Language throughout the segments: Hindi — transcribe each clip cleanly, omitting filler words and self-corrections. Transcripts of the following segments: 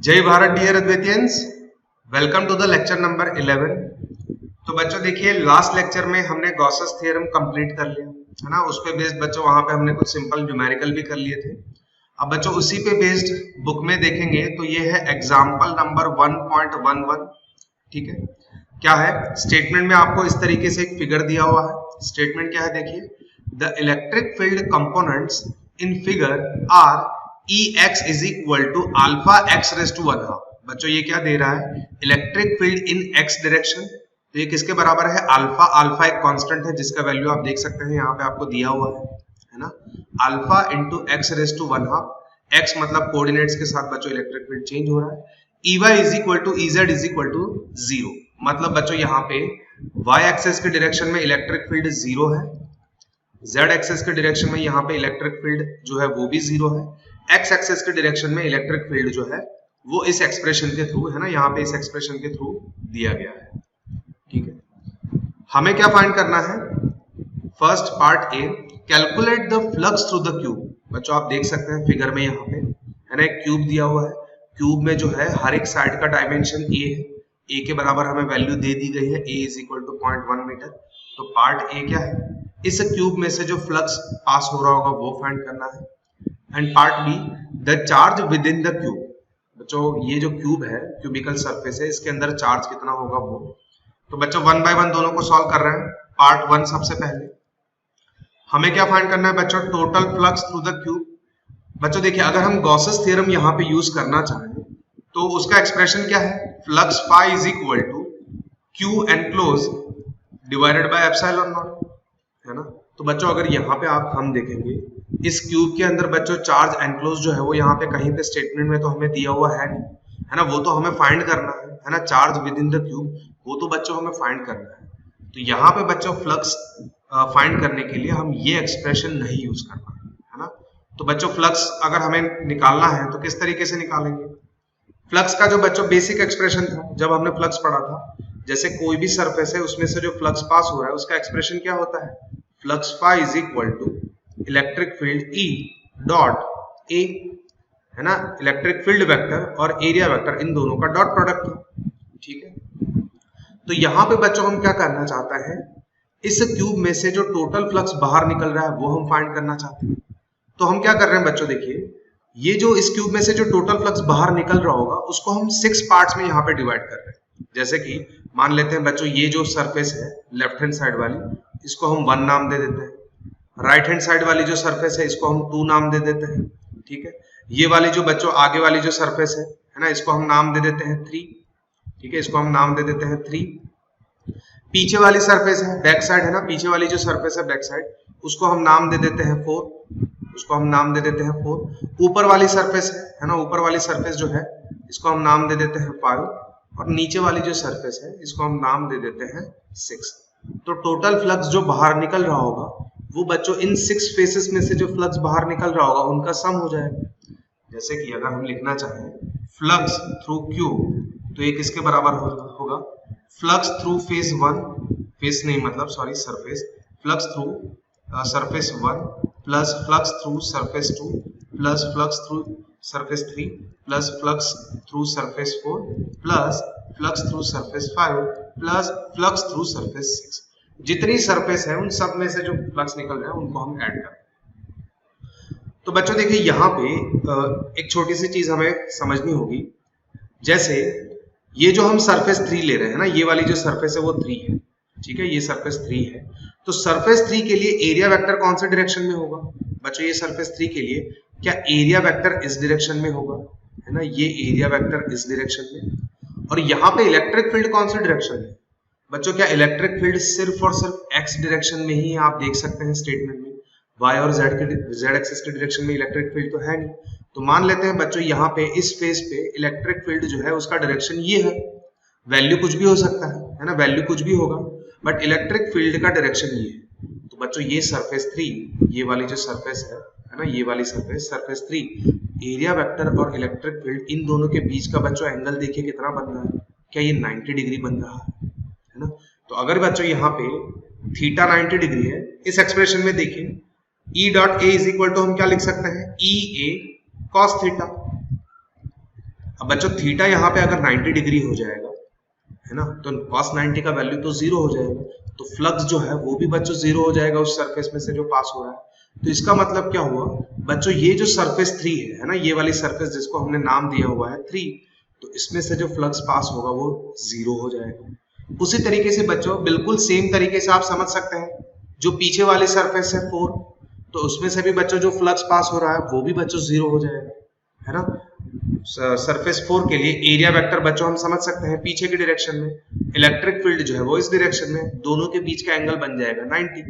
जय Bharat dear Advaitians, welcome to the lecture number 11। तो बच्चों देखिए, लास्ट लेक्चर में हमने गॉसेस थ्योरम कंप्लीट कर लिया है ना। उस पे बेस्ड बच्चों वहां पे हमने कुछ सिंपल न्यूमेरिकल भी कर लिए थे। अब बच्चों उसी पे बेस्ड बुक में देखेंगे तो ये है एग्जाम्पल नंबर 1.11। ठीक है, क्या है स्टेटमेंट में आपको इस तरीके से एक फिगर दिया हुआ है। स्टेटमेंट क्या है देखिए, the electric field components in figure are Ex is equal to alpha x raise to 1 half. बच्चों ये क्या दे रहा है, electric field in x direction. तो ये किसके बराबर है, अल्फा। अल्फा एक कांस्टेंट है जिसका वैल्यू आप देख सकते हैं यहाँ पे आपको दिया हुआ है ना। Alpha into x raise to 1 half. X मतलब कोऑर्डिनेट्स के साथ बच्चों इलेक्ट्रिक फील्ड चेंज हो रहा है। Ey is equal to Ez is equal to 0। मतलब बच्चों यहाँ पे y एक्सिस के डायरेक्शन में इलेक्ट्रिक फील्ड 0 है, z एक्सिस के डायरेक्शन में यहाँ पे इलेक्ट्रिक फील्ड जो है वो भी 0 है, एक्स एक्सिस के डायरेक्शन में इलेक्ट्रिक फील्ड जो है वो इस एक्सप्रेशन के थ्रू है ना, यहाँ पे इस एक्सप्रेशन के थ्रू दिया गया है। ठीक है, हमें क्या फाइंड करना है, first part A, calculate the flux through the cube. बच्चों आप देख सकते हैं फिगर में यहाँ पे है ना एक क्यूब दिया हुआ है। क्यूब में जो है हर एक साइड का डायमेंशन ए है। ए के बराबर हमें वैल्यू दे दी गई है, ए इज इक्वल टू 0.1 मीटर। तो पार्ट ए क्या है, इस क्यूब में से जो फ्लक्स पास हो रहा होगा वो फाइंड करना है। And part B, the charge within the cube. बच्चों ये जो क्यूब है, क्यूबिकल सरफेस है, इसके अंदर चार्ज कितना होगा वो। तो बच्चों वन बाय वन दोनों को सॉल्व कर रहे हैं। पार्ट वन सबसे पहले हमें क्या फाइंड करना है बच्चों, total flux through the cube. बच्चों देखिए, अगर हम गॉसेस थ्योरम यहाँ पे यूज करना चाहें तो उसका एक्सप्रेशन क्या है, flux phi is equal to q enclose divided by epsilon naught, है ना। तो बच्चों अगर यहाँ पे हम देखेंगे इस क्यूब के अंदर बच्चों चार्ज एनक्लोज जो है वो यहाँ पे कहीं पे स्टेटमेंट में तो हमें दिया हुआ है नहीं, है ना। वो तो हमें फाइंड करना है ना, charge within the cube वो तो बच्चों हमें फाइंड करना है। तो यहाँ पे बच्चों फ्लक्स फाइंड करने के लिए हम ये एक्सप्रेशन नहीं यूज करना है ना। तो बच्चों फ्लक्स अगर हमें निकालना है तो किस तरीके से निकालेंगे। फ्लक्स का जो बच्चों बेसिक एक्सप्रेशन था जब हमने फ्लक्स पढ़ा था, जैसे कोई भी सरफेस है उसमें से जो फ्लक्स पास हो रहा है उसका एक्सप्रेशन क्या होता है, flux phi is equal to electric field E dot A, है ना। इलेक्ट्रिक फील्ड वेक्टर और एरिया वेक्टर इन दोनों का डॉट प्रोडक्ट है। ठीक है, तो यहां पे बच्चों हम क्या करना चाहते हैं, इस क्यूब में से जो टोटल फ्लक्स बाहर निकल रहा है वो हम फाइंड करना चाहते हैं। तो हम क्या कर रहे हैं बच्चों, देखिए ये जो इस क्यूब में से जो टोटल फ्लक्स बाहर निकल रहा होगा उसको हम 6 पार्ट्स में यहाँ पे डिवाइड कर रहे हैं। जैसे कि मान लेते हैं बच्चों ये जो सरफेस है लेफ्ट हैंड साइड वाली, इसको हम 1 नाम दे देते हैं। राइट हैंड साइड वाली जो सरफेस है इसको हम 2 नाम दे देते हैं। ठीक है, ये वाली जो बच्चों आगे वाली जो सरफेस है ना, इसको हम नाम दे देते हैं 3। ठीक है, इसको हम नाम दे देते हैं 3। पीछे वाली सरफेस है, बैक साइड है ना, पीछे वाली जो सरफेस है बैक साइड, उसको हम नाम दे देते हैं 4। उसको हम नाम दे देते हैं 4। ऊपर वाली सरफेस है ना, ऊपर वाली सरफेस जो है इसको हम नाम दे देते हैं 5। और नीचे वाली जो सरफेस है इसको हम नाम दे देते हैं 6। तो टोटल फ्लक्स जो बाहर निकल रहा होगा वो बच्चों इन 6 फेसेस में से जो फ्लक्स बाहर निकल रहा होगा उनका सम हो जाएगा। जैसे कि अगर हम लिखना चाहें फ्लक्स थ्रू क्यूब तो ये किसके बराबर होगा, फ्लक्स थ्रू फेस 1, फेस नहीं मतलब sorry surface, flux through surface 1 plus flux through surface 2 plus flux through surface 3 plus flux through surface 4 plus flux through surface 5 plus flux through surface 6। जितनी सरफेस है उन सब में से जो फ्लक्स निकल रहे हैं उनको हम ऐड करें। तो बच्चों देखिए यहाँ पे एक छोटी सी चीज हमें समझनी होगी। जैसे ये जो हम सरफेस 3 ले रहे हैं ना, ये वाली जो सरफेस है वो 3 है। ठीक है, ये सरफेस 3 है। तो सरफेस 3 के लिए एरिया वेक्टर कौन से डायरेक्शन में होगा बच्चों, ये सरफेस 3 के लिए क्या एरिया वेक्टर इस डायरेक्शन में होगा, है ना, ये एरिया वेक्टर इस डायरेक्शन में। और यहाँ पे इलेक्ट्रिक फील्ड कौन से डायरेक्शन में बच्चों, क्या इलेक्ट्रिक फील्ड सिर्फ और सिर्फ एक्स डायरेक्शन में ही आप देख सकते हैं स्टेटमेंट में, वाई और जेड एक्सिस के डायरेक्शन में इलेक्ट्रिक फील्ड तो है नहीं। तो मान लेते हैं बच्चों यहाँ पे इस फेस पे इलेक्ट्रिक फील्ड जो है उसका डायरेक्शन ये है, वैल्यू कुछ भी हो सकता है ना, वैल्यू कुछ भी होगा, बट इलेक्ट्रिक फील्ड का डायरेक्शन ये है। तो बच्चों ये सरफेस 3, ये वाली जो सरफेस है ना, ये वाली सरफेस 3, एरिया वेक्टर और इलेक्ट्रिक फील्ड इन दोनों के बीच का बच्चों एंगल देखिए कितना बन रहा है, क्या ये 90 डिग्री बन रहा है ना। तो अगर बच्चों यहाँ पे थीटा 90 डिग्री है, इस एक्सप्रेशन में देखिए E dot A is equal to हम क्या लिख सकते हैं, ई ए कॉस थीटा, अब बच्चों थीटा यहाँ पे अगर 90 डिग्री हो जाएगा, है ना, तो cos 90 का वैल्यू तो जीरो हो जाएगा, तो फ्लक्स जो है वो भी बच्चों जीरो हो जाएगा उस सरफेस में से जो पास हो रहा है। तो इसका मतलब क्या हुआ बच्चों, ये जो सरफेस 3 है ना, ये वाली सरफेस जिसको हमने नाम दिया हुआ है 3, तो इसमें से जो फ्लक्स पास होगा वो जीरो हो जाएगा। उसी तरीके से बच्चों बिल्कुल सेम तरीके से आप समझ सकते हैं, जो पीछे वाली सरफेस है 4, तो उसमें से भी बच्चों जो फ्लक्स पास हो रहा है वो भी बच्चों जीरो हो जाएगा, है ना। सरफेस 4 के लिए एरिया वेक्टर बच्चों हम समझ सकते हैं पीछे की डायरेक्शन में, इलेक्ट्रिक फील्ड जो है वो इस डायरेक्शन में, दोनों के बीच का एंगल बन जाएगा 90।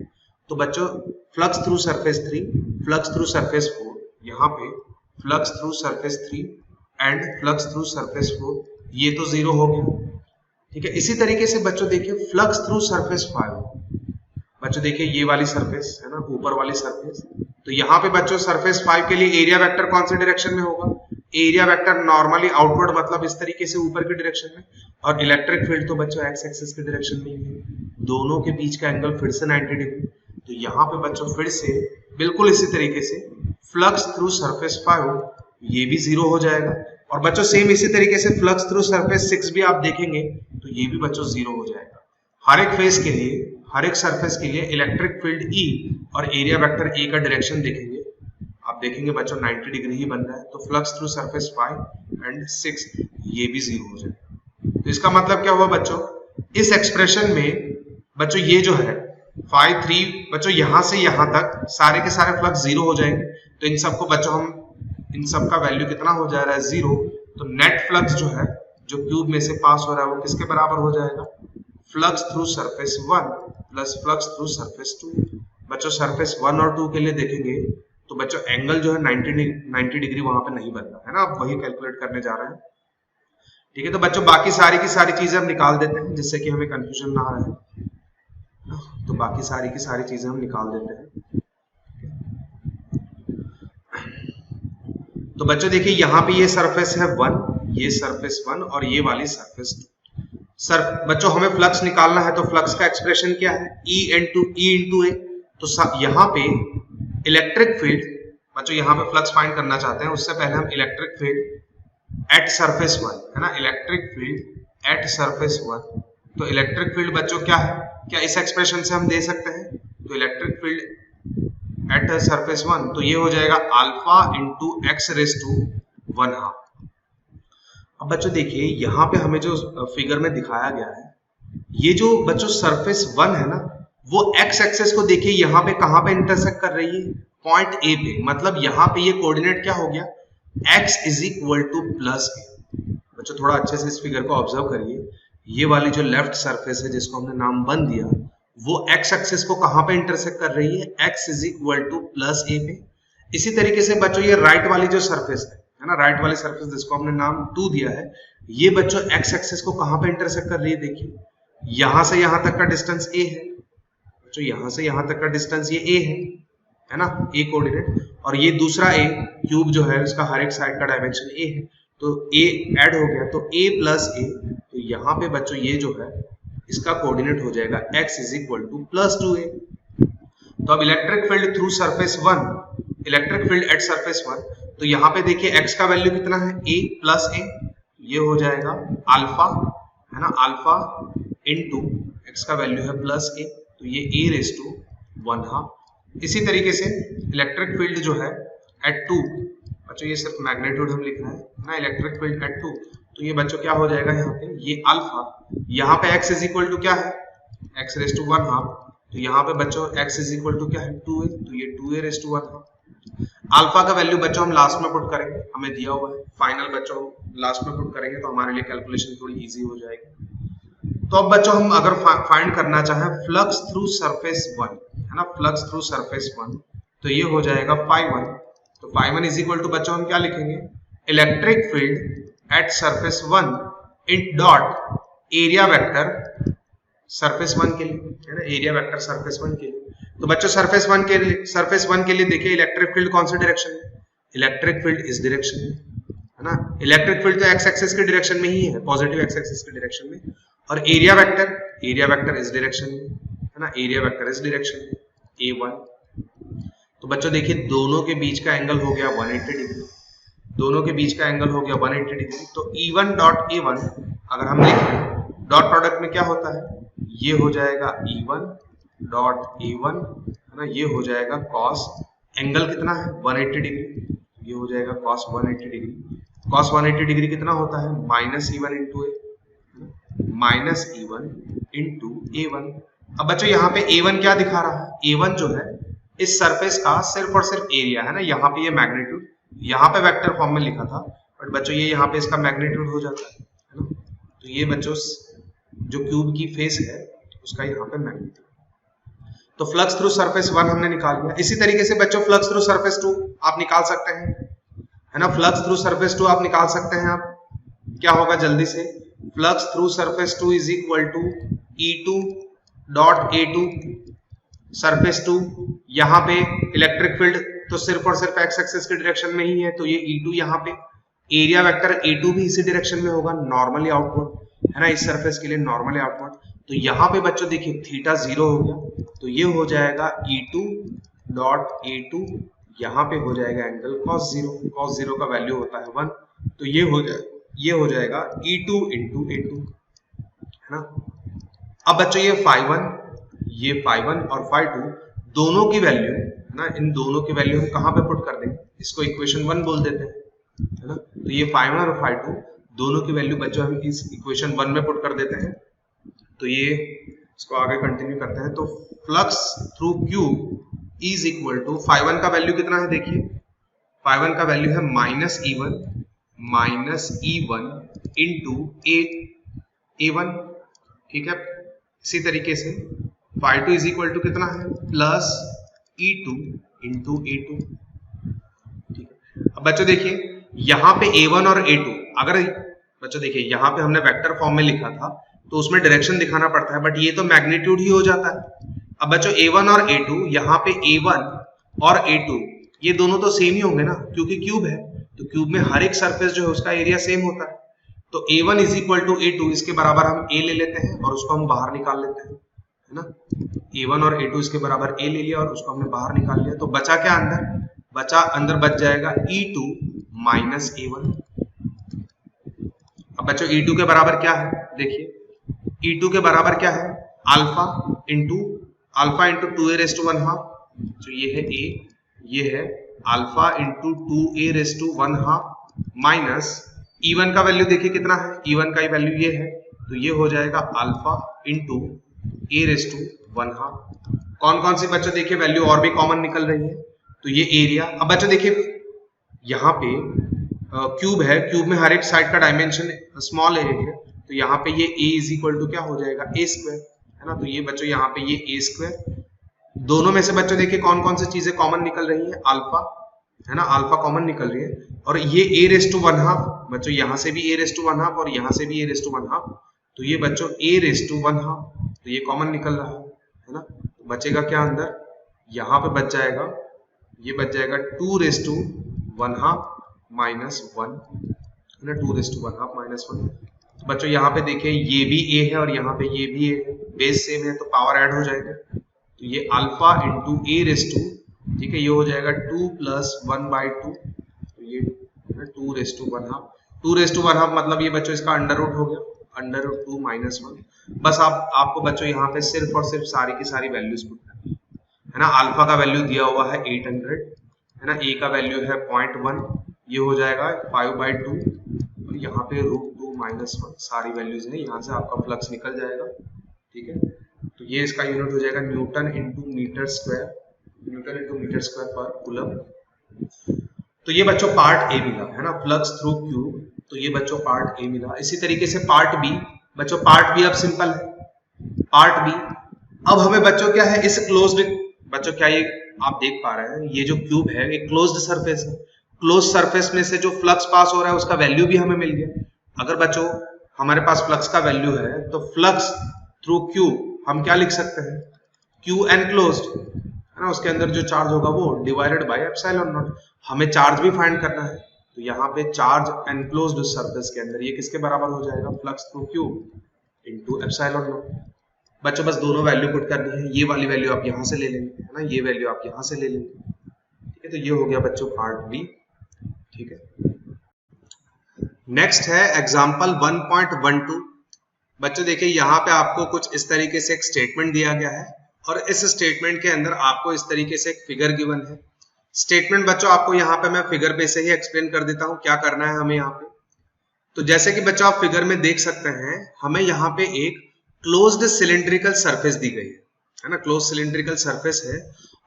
तो बच्चों flux through surface 3, flux through surface 4, यहाँ पे flux through surface 3 and flux through surface 4, ये तो जीरो हो गया, ठीक है। इसी तरीके से बच्चों देखिए फ्लक्स थ्रू सरफेस 5, बच्चों देखिए ये वाली सरफेस है ना, ऊपर वाली सरफेस, तो यहाँ पे बच्चों सरफेस 5 के लिए एरिया वेक्टर कौन से डायरेक्शन में होगा, एरिया वेक्टर नॉर्मली आउटवर्ड, मतलब इस तरीके से ऊपर की डायरेक्शन में, और इलेक्ट्रिक फील्ड तो बच्चों एक्स एक्सिस की डायरेक्शन में ही है, दोनों के बीच का एंगल फिर से 90 डिग्री। तो यहाँ पे बच्चों फिर से बिल्कुल इसी तरीके से फ्लक्स थ्रू सरफेस 5 ये भी जीरो हो जाएगा, और बच्चों सेम इसी तरीके से फ्लक्स थ्रू सरफेस 6 भी आप देखेंगे तो ये भी बच्चों जीरो हो जाएगा। हर एक फेस के लिए, हर एक सरफेस के लिए इलेक्ट्रिक फील्ड ई और एरिया वेक्टर ए का डायरेक्शन देखेंगे, आप देखेंगे बच्चों 90 डिग्री ही बन रहा है, तो फ्लक्स थ्रू सरफेस 5 एंड 6 ये भी जीरो हो जाएगा। तो इसका मतलब क्या हुआ बच्चों, इस एक्सप्रेशन में बच्चों ये जो है 5 3 बच्चों यहां से यहां तक सारे के सारे फ्लक्स जीरो हो जाएंगे, तो इन सबको बच्चों हम, इन सब का वैल्यू कितना हो जा रहा है, जीरो। तो नेट फ्लक्स जो है जो क्यूब में से पास हो रहा है वो किसके बराबर हो जाएगा, flux through surface 1 plus flux through surface 2। बच्चों सरफेस 1 और 2 के लिए देखेंगे तो बच्चों एंगल जो है 90 डिग्री वहां पे नहीं बन रहा है ना, आप वही कैलकुलेट करने जा रहे हैं, ठीक है। तो बच्चों बाकी सारी की सारी चीजें हम निकाल देते हैं जिससे कि हमें कंफ्यूजन ना आए, तो बाकी सारी की सारी चीजें हम निकाल देते हैं। तो बच्चों देखिए यहाँ पे ये सरफेस है 1, ये सरफेस 1 और ये वाली सरफेस 2। सर बच्चों हमें फ्लक्स निकालना है, तो फ्लक्स का एक्सप्रेशन क्या है, E इंटू ए। तो यहाँ पे इलेक्ट्रिक फील्ड, बच्चों यहाँ पे फ्लक्स फाइंड करना चाहते हैं, उससे पहले हम इलेक्ट्रिक फील्ड एट सरफेस 1, है ना, इलेक्ट्रिक फील्ड एट सरफेस 1, तो इलेक्ट्रिक फील्ड बच्चों क्या है, क्या इस एक्सप्रेशन से हम दे सकते हैं, तो इलेक्ट्रिक फील्ड एट सरफेस 1, तो ये हो जाएगा alpha into x raise to 1/2। अब बच्चों देखिए यहाँ पे हमें जो फिगर में दिखाया गया है, ये जो बच्चों सरफेस 1 है ना, वो एक्स एक्सेस को देखिए यहाँ पे कहाँ पे इंटरसेक्ट कर रही है, पॉइंट ए पे, मतलब यहाँ पे ये कोऑर्डिनेट क्या हो गया, x is equal to plus a. बच्चों थोड़ा अच्छे से इस फिगर को ऑब्जर्व करिए, ये वाली जो लेफ्ट सरफेस है जिसको हमने नाम 1 दिया, वो एक्स एक्सेस को कहाँ पे इंटरसेक्ट कर रही है, x is equal to plus a पे। इसी तरीके से बच्चों ये राइट वाली जो सरफेस है ना, राइट वाली सरफेस जिसको हमने नाम 2 दिया है, ये बच्चों एक्स एक्सिस को कहां पे इंटरसेक्ट कर रही है, देखिए यहां से यहां तक का डिस्टेंस a है बच्चों, यहां से यहां तक का डिस्टेंस ये a है ना, a कोऑर्डिनेट, और ये दूसरा a क्यूब जो है उसका हर एक साइड का डायमेंशन a है, तो a ऐड हो गया, तो a प्लस a, तो यहाँ पे बच्चों ये जो है इसका कोऑर्डिनेट हो जाएगा x is equal to plus 2a। तो अब electric field through surface 1, electric field at surface 1, तो यहाँ पे देखिए x का वैल्यू कितना है, a प्लस a, ये हो जाएगा अल्फा, है ना, अल्फा इनटू x का वैल्यू है प्लस a, तो ये a रेज टू 1/2। इसी तरीके से इलेक्ट्रिक फील्ड जो है एट 2, बच्चों ये सिर्फ मैग्नीट्यूड हम लिख रहे हैं ना, इलेक्ट्रिक फील्ड एट 2, तो ये बच्चों क्या हो जाएगा यहाँ पे, ये अल्फा, यहाँ पे x इज इक्वल टू क्या है, x रेज टू 1/2, तो यहाँ पे बच्चों x इज इक्वल टू क्या है, 2a, तो ये 2a रेज टू 1/2। अल्फा का वैल्यू बच्चों हम लास्ट में पुट करेंगे, हमें दिया हुआ है, फाइनल बच्चों लास्ट में पुट करेंगे तो हमारे लिए कैलकुलेशन थोड़ी इजी हो जाएगी। तो अब बच्चों हम अगर फाइंड करना चाहें फ्लक्स थ्रू सरफेस 1, है ना, फ्लक्स थ्रू सरफेस 1, तो ये हो जाएगा φ1, तो φ1 इज इक्वल टू बच्चों हम क्या लिखेंगे, electric field at surface 1 in dot area vector surface 1 के लिए, है ना, एरिया वेक्टर सरफेस 1 के लिए। तो बच्चों सरफेस 1 के लिए देखिए इलेक्ट्रिक फील्ड कौन सी डायरेक्शन में, इलेक्ट्रिक फील्ड इस डायरेक्शन में, है ना, इलेक्ट्रिक फील्ड तो एक्स एक्सिस की डायरेक्शन में ही है, पॉजिटिव एक्स एक्सिस की डायरेक्शन में, और एरिया वेक्टर इस डायरेक्शन में, है ना, एरिया वेक्टर इस डायरेक्शन में, A1। तो बच्चों देखिए दोनों के बीच का एंगल हो गया 180 डिग्री, दोनों के बीच का एंगल हो गया 180 डिग्री। तो E1 डॉट A1 अगर हम लिखें डॉट प्रोडक्ट में क्या होता है, ये हो जाएगा E1 डॉट A1 है ना, ये हो जाएगा cos एंगल कितना है 180 डिग्री, ये हो जाएगा cos 180 डिग्री। cos 180 डिग्री कितना होता है माइनस E1 इंटू A1। अब बच्चों यहाँ पे A1 क्या दिखा रहा है, A1 जो है इस सरफेस का सिर्फ और सिर्फ एरिया है ना, यहाँ पे ये मैग्नीट्यूड, यहाँ पे वेक्टर फॉर्म में लिखा था बट बच्चों ये यहाँ पे इसका मैग्नीट्यूड हो जाता है ना। तो ये बच्चों जो क्यूब की फेस है उसका यहाँ पे मैग्नीट्यूड। तो फ्लक्स थ्रू सरफेस 1 हमने निकाल लिया। इसी तरीके से बच्चों फ्लक्स थ्रू सरफेस 2 आप निकाल सकते हैं, है ना। फ्लक्स थ्रू सरफेस 2 आप निकाल सकते हैं। आप क्या होगा जल्दी से, flux through surface 2 is equal to E2 dot A2 surface 2। यहाँ पे इलेक्ट्रिक फील्ड तो सिर्फ और सिर्फ एक्स एक्सिस के डायरेक्शन में ही है, तो ये E2 यहाँ पे, एरिया वेक्टर A2 भी इसी डायरेक्शन में होगा नॉर्मली आउटवर्ड, है ना, इस सरफेस के लिए नॉर्मली आउटवर्ड। तो यहाँ पे बच्चों देखिए थीटा 0 हो गया, तो ये हो जाएगा E2 डॉट A2, यहाँ पे हो जाएगा एंगल cos 0, cos 0 का वैल्यू होता है 1, तो ये हो जाएगा E2 इंटू A2, है ना। अब बच्चों ये φ1 और φ2 दोनों की वैल्यू है ना, इन दोनों की वैल्यू हम कहाँ पे पुट कर देंगे, इसको इक्वेशन 1 बोल देते हैं, है ना। तो ये φ1 और φ2 दोनों की वैल्यू बच्चों हम इस इक्वेशन 1 में पुट कर देते हैं। तो ये इसको आगे कंटिन्यू करते हैं। तो flux through cube is equal to φ1 का वैल्यू कितना है, देखिए φ1 का वैल्यू है माइनस E1 इंटू A1, ठीक है। इसी तरीके से φ2 इज इक्वल टू कितना है प्लस E2 इंटू A2, ठीक है। अब बच्चों देखिए यहाँ पे A1 और A2, अगर बच्चों देखिए यहाँ पे हमने वेक्टर फॉर्म में लिखा था तो उसमें डायरेक्शन दिखाना पड़ता है, बट ये तो मैग्नीट्यूड ही हो जाता है। अब बच्चों A1 और A2, यहाँ पे A1 और A2 ये दोनों तो सेम ही होंगे ना, क्योंकि क्यूब है, तो क्यूब में हर एक सरफेस जो है उसका एरिया सेम होता है। तो A1 is equal to A2, इसके बराबर हम A ले लेते हैं और उसको हम बाहर निकाल लेते हैं, है ना। A1 और A2 इसके बराबर A ले लिया और उसको हमने बाहर निकाल लिया, तो बचा क्या अंदर बच जाएगा E2 माइनस A1। अब बच्चों E2 के बराबर क्या है, देखिए E2 के बराबर क्या है, अल्फा इंटू 2a⁻1/2, तो ये है A, ये है alpha into 2a⁻1/2 minus E1 का वैल्यू देखिए कितना है, E1 का वैल्यू ये है, तो ये हो जाएगा अल्फा इंटू a⁻1/2। कौन कौन सी बच्चों देखिए वैल्यू और भी कॉमन निकल रही है, तो ये एरिया। अब बच्चों देखिए यहाँ पे क्यूब है, क्यूब में हर एक साइड का डायमेंशन स्मॉल है, तो यहाँ पे ये a इज इक्वल टू क्या हो जाएगा A², है ना। तो ये बच्चों यहाँ पे ये A², दोनों में से बच्चों देखिए कौन कौन सी चीजें कॉमन निकल रही है, अल्फा, है ना, अल्फा कॉमन निकल रही है, और ये a⁻1/2 बच्चों यहाँ से भी a⁻1/2 और यहाँ से भी a⁻1/2, तो ये बच्चों a⁻1/2, तो ये कॉमन निकल रहा है ना। तो बचेगा क्या अंदर, यहाँ पे बच जाएगा, ये बच जाएगा 2⁻1/2 माइनस 1, है ना, 2⁻1/2 माइनस 1। तो बच्चों यहाँ पे देखिए ये भी a है और यहाँ पे ये भी a है, बेस सेम है तो पावर ऐड हो जाएगा, तो ये अल्फा इंटू a⁻, ठीक है, ये हो जाएगा 2 + 1/2, तो ये 2⁻1/2 मतलब ये बच्चों इसका अंडर रूट हो गया, √2 - 1। बस आपको बच्चों यहाँ पे सिर्फ और सिर्फ सारी की सारी वैल्यूज पुट करनी है ना। अल्फा का वैल्यू दिया हुआ है 800, है ना, a का वैल्यू है 0.1, ये हो जाएगा 5/2, और यहाँ पे √2 - 1 सारी वैल्यूज है, यहाँ से आपका फ्लक्स निकल जाएगा, ठीक है। तो ये इसका यूनिट हो जाएगा न्यूटन इंटू मीटर स्क्वायर पर कूलम। तो ये बच्चों पार्ट ए मिला, है ना, फ्लक्स थ्रू क्यूब, तो ये बच्चों पार्ट ए मिला। इसी तरीके से पार्ट बी, बच्चों पार्ट बी अब सिंपल है, पार्ट बी अब हमें बच्चों क्या है, इस क्लोज्ड, बच्चों क्या ये आप देख पा रहे हैं, ये जो क्यूब है एक क्लोज्ड सरफेस है, क्लोज सरफेस में से जो फ्लक्स पास हो रहा है उसका वैल्यू भी हमें मिल गया। अगर बच्चों हमारे पास फ्लक्स का वैल्यू है तो फ्लक्स थ्रू क्यूब हम क्या लिख सकते हैं, क्यू एनक्लोज्ड, है ना, उसके अंदर जो चार्ज होगा वो डिवाइडेड बाय एप्सिलॉन नॉट। हमें चार्ज भी फाइंड करना है, तो यहाँ पे चार्ज एनक्लोज्ड सरफेस के अंदर ये किसके बराबर हो जाएगा, flux through cube into epsilon naught. बच्चों बस दोनों वैल्यू पुट करनी है, ये वाली वैल्यू आप यहाँ से ले लेंगे, है ना, ये वैल्यू आप यहाँ से ले लेंगे, ठीक है। तो ये हो गया बच्चों पार्ट बी, ठीक है। नेक्स्ट है एग्जाम्पल 1.12। बच्चों देखिए यहाँ पे आपको कुछ इस तरीके से एक स्टेटमेंट दिया गया है और इस स्टेटमेंट के अंदर आपको इस तरीके से एक फिगर गिवन है। स्टेटमेंट बच्चों आपको यहाँ पे मैं फिगर पे से ही एक्सप्लेन कर देता हूँ क्या करना है हमें यहाँ पे। तो जैसे कि बच्चों आप फिगर में देख सकते हैं, हमें यहाँ पे एक क्लोज्ड सिलिंड्रिकल सरफेस दी गई है ना, क्लोज सिलिंड्रिकल सरफेस है।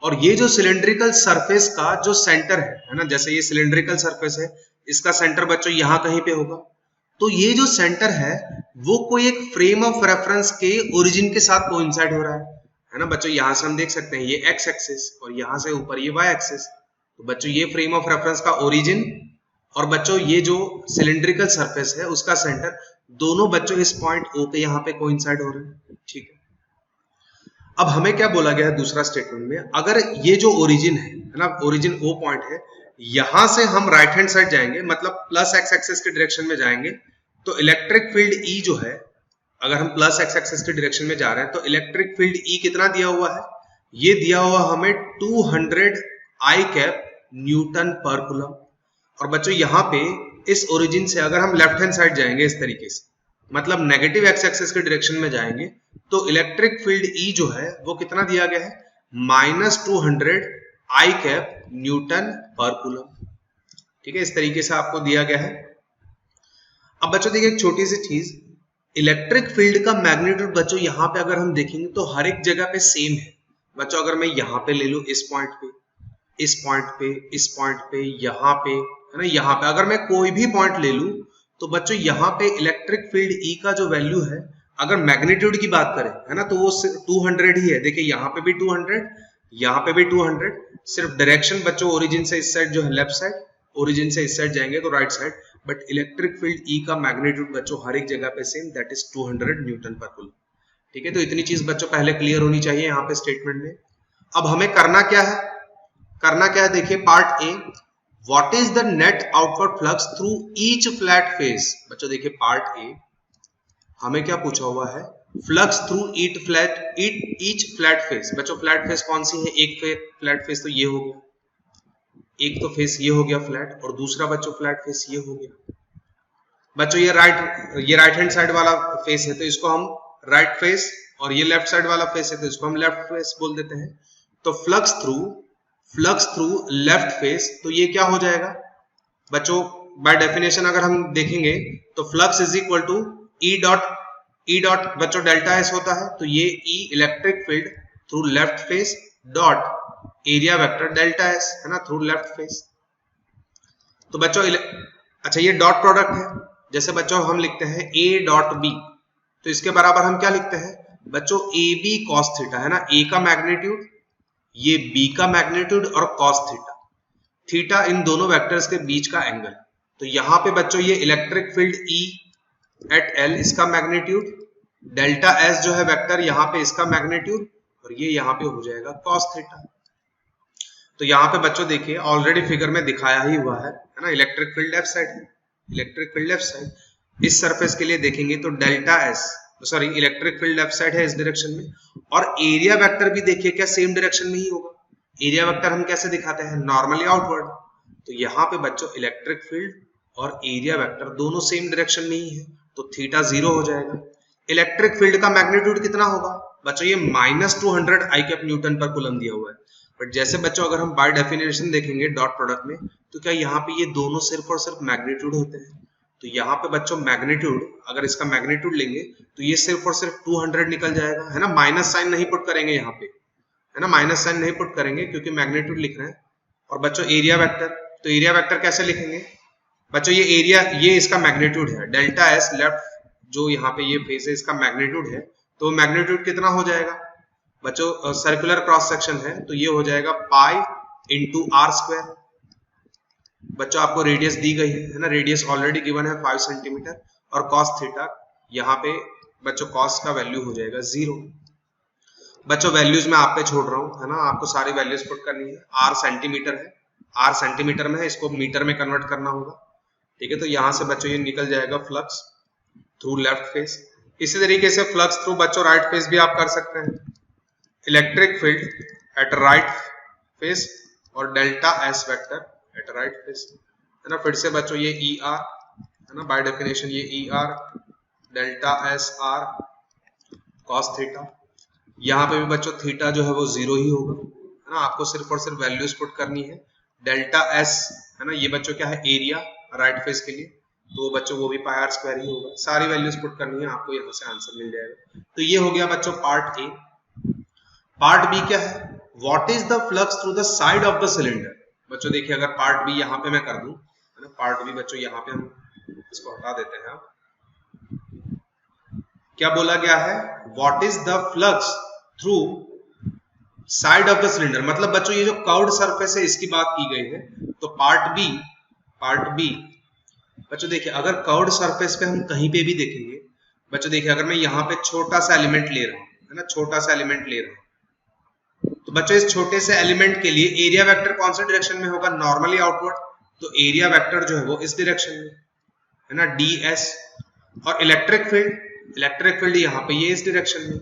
और ये जो सिलिंड्रिकल सरफेस का जो सेंटर है ना, जैसे ये सिलिंड्रिकल सरफेस है, इसका सेंटर बच्चों यहाँ कहीं पे होगा। तो ये जो सेंटर है वो कोई एक फ्रेम ऑफ रेफरेंस के ओरिजिन के साथ कोइंसाइड हो रहा है ना बच्चों। यहां से हम देख सकते हैं ये एक्स एक्सिस और यहां से ऊपर ये वाई एक्सिस। तो बच्चों ये फ्रेम ऑफ रेफरेंस का ओरिजिन और बच्चों ये जो सिलिंड्रिकल सरफेस है उसका सेंटर, दोनों बच्चों इस पॉइंट ओ पे यहाँ पे कोइंसाइड हो रहे हैं। ठीक है, अब हमें क्या बोला गया है दूसरा स्टेटमेंट में, अगर ये जो ओरिजिन है ना, ओरिजिन ओ पॉइंट है, यहां से हम राइट हैंड साइड जाएंगे, मतलब प्लस एक्स एक्सिस के डायरेक्शन में जाएंगे, तो इलेक्ट्रिक फील्ड ई जो है, अगर हम प्लस एक्स एक्सिस के डायरेक्शन में जा रहे हैं तो इलेक्ट्रिक फील्ड ई कितना दिया हुआ है, ये दिया हुआ हमें 200 आई कैप न्यूटन पर कूलम। और बच्चों यहाँ पे इस ओरिजिन से अगर हम लेफ्ट हैंड साइड जाएंगे इस तरीके से, मतलब नेगेटिव एक्स एक्सिस के डायरेक्शन में जाएंगे, तो इलेक्ट्रिक फील्ड ई जो है वो कितना दिया गया है, -200 आई कैप न्यूटन पर कूलम। ठीक है, इस तरीके से आपको दिया गया है। अब बच्चों देखिए एक छोटी सी चीज, इलेक्ट्रिक फील्ड का मैग्नीट्यूड बच्चों यहाँ पे अगर हम देखेंगे तो हर एक जगह पे सेम है। बच्चों अगर मैं यहाँ पे ले लूं, इस पॉइंट पे, इस पॉइंट पे, इस पॉइंट पे, यहाँ पे, है ना, यहाँ पे अगर मैं कोई भी पॉइंट ले लूं तो बच्चों यहाँ पे इलेक्ट्रिक फील्ड ई का जो वैल्यू है, अगर मैग्नीट्यूड की बात करें, है ना, तो वो 200 ही है। देखिए यहाँ पे भी 200, यहाँ पे भी 200, सिर्फ डायरेक्शन बच्चों ओरिजिन से इस साइड जो है लेफ्ट साइड, ओरिजिन से इस साइड जाएंगे तो right side, but electric field E का मैग्नीट्यूड बच्चों हर एक जगह पे सेम, दैट इज 200 न्यूटन पर कूलम। ठीक है, तो इतनी चीज बच्चों पहले क्लियर होनी चाहिए यहाँ पे स्टेटमेंट में। अब हमें करना क्या है, करना क्या है, देखिए part A, what is the net outward flux through each flat face. बच्चों देखिए पार्ट ए, हमें क्या पूछा हुआ है, flux through each flat face. बच्चों फ्लैट फेस कौन सी है, एक फ्लैट फेस तो ये हो गया, एक तो फेस ये हो गया फ्लैट, और दूसरा बच्चों फ्लैट फेस ये हो गया। बच्चों ये राइट हैंड साइड वाला फेस है तो इसको हम राइट फेस, और ये लेफ्ट साइड वाला फेस है तो इसको हम लेफ्ट फेस बोल देते हैं। तो फ्लक्स थ्रू लेफ्ट फेस, तो ये क्या हो जाएगा बच्चों, बाय डेफिनेशन अगर हम देखेंगे तो flux is equal to E dot बच्चों डेल्टा एस होता है, तो ये E electric field through left face dot area vector delta S, है ना, थ्रू लेफ्ट फेस। तो बच्चों अच्छा ये डॉट प्रोडक्ट है, जैसे बच्चों हम लिखते हैं a डॉट बी, तो इसके बराबर हम क्या लिखते हैं बच्चों, ए बी कॉस थीटा, है ना, ए का मैग्नीट्यूड, ये b का मैग्नीट्यूड और cos थीटा, थीटा इन दोनों वेक्टर्स के बीच का एंगल। तो यहाँ पे बच्चों ये electric field E at L, इसका मैग्नीट्यूड, डेल्टा S जो है वेक्टर यहाँ पे इसका मैग्नीट्यूड, और ये यहाँ पे हो जाएगा cos थीटा। तो यहाँ पे बच्चों देखिए ऑलरेडी फिगर में दिखाया ही हुआ है ना, इलेक्ट्रिक फील्ड लेफ्ट साइड है, इलेक्ट्रिक फील्ड लेफ्ट साइड। इस सरफेस के लिए देखेंगे तो delta S, sorry electric field left side है इस डायरेक्शन में, और एरिया वेक्टर भी देखिए क्या सेम डायरेक्शन में ही होगा। एरिया वेक्टर हम कैसे दिखाते हैं, नॉर्मली आउटवर्ड। तो यहाँ पे बच्चों इलेक्ट्रिक फील्ड और एरिया वेक्टर दोनों सेम डायरेक्शन में ही है, तो थीटा 0 हो जाएगा। इलेक्ट्रिक फील्ड का मैग्नीट्यूड कितना होगा बच्चों, ये -200 आई कैप न्यूटन पर कूलम दिया हुआ है। बट जैसे बच्चों अगर हम बाय डेफिनेशन देखेंगे डॉट प्रोडक्ट में, तो क्या यहाँ पे ये दोनों सिर्फ और सिर्फ मैग्नीट्यूड होते हैं। तो यहाँ पे बच्चों मैग्नीट्यूड, अगर इसका मैग्नीट्यूड लेंगे तो ये सिर्फ और सिर्फ 200 निकल जाएगा, है ना, माइनस साइन नहीं पुट करेंगे यहाँ पे, है ना, माइनस साइन नहीं पुट करेंगे क्योंकि मैग्नीट्यूड लिख रहे हैं। और बच्चों एरिया वेक्टर, तो एरिया वेक्टर कैसे लिखेंगे बच्चों, ये एरिया, ये इसका मैग्नीट्यूड है, डेल्टा एस लेफ्ट जो यहाँ पे ये फेस है इसका मैग्नीट्यूड है, तो मैग्नीट्यूड कितना हो जाएगा बच्चों, सर्कुलर क्रॉस सेक्शन है तो ये हो जाएगा पाई इंटू आर स्क्वायर। बच्चों आपको रेडियस दी गई है ना, रेडियस ऑलरेडी गिवन है 5 सेंटीमीटर, और कॉस थीटा यहाँ पे बच्चों कॉस का वैल्यू हो जाएगा 0। बच्चों वैल्यूज मैं आप पे छोड़ रहा हूँ, है ना, आपको सारी वैल्यूज पुट करनी है। आर सेंटीमीटर है, आर सेंटीमीटर में है, इसको मीटर में कन्वर्ट करना होगा। ठीक है, तो यहाँ से बच्चों ये निकल जाएगा फ्लक्स थ्रू लेफ्ट फेस। इसी तरीके से फ्लक्स थ्रू बच्चों राइट फेस भी आप कर सकते हैं, electric field at right face और delta S vector at right face, है ना। फिर से बच्चों ये ई आर है ना, बाय डेफिनेशन ये E R delta S R cos theta. यहाँ पे भी बच्चों थीटा जो है वो 0 ही होगा, है ना, आपको सिर्फ और सिर्फ वैल्यूज पुट करनी है। डेल्टा एस है ना, ये बच्चों क्या है, एरिया राइट फेस के लिए, तो बच्चों वो भी पाई आर स्क्वायर ही होगा। सारी वैल्यूज पुट करनी है, आपको यहाँ से आंसर मिल जाएगा। तो ये हो गया बच्चों पार्ट ए। पार्ट बी क्या है, what is the flux through the side of the cylinder. बच्चों देखिए अगर पार्ट बी यहाँ पे मैं कर दूं, है ना, पार्ट बी बच्चों यहाँ पे हम इसको हटा देते हैं। क्या बोला गया है, what is the flux through side of the cylinder, मतलब बच्चों ये जो कर्व्ड सरफेस है इसकी बात की गई है। तो पार्ट बी बच्चों देखिए अगर कर्व्ड सरफेस पे हम कहीं पे भी देखेंगे, बच्चों देखिए अगर मैं यहाँ पे छोटा सा एलिमेंट ले रहा हूँ, है ना, छोटा सा एलिमेंट ले रहा हूँ, तो बच्चों इस छोटे से एलिमेंट के लिए एरिया वेक्टर कौन से डायरेक्शन में होगा, नॉर्मली आउटवर्ड। तो एरिया वेक्टर जो है वो इस डायरेक्शन में, है ना, ds। और इलेक्ट्रिक फील्ड यहाँ पे ये इस डायरेक्शन में,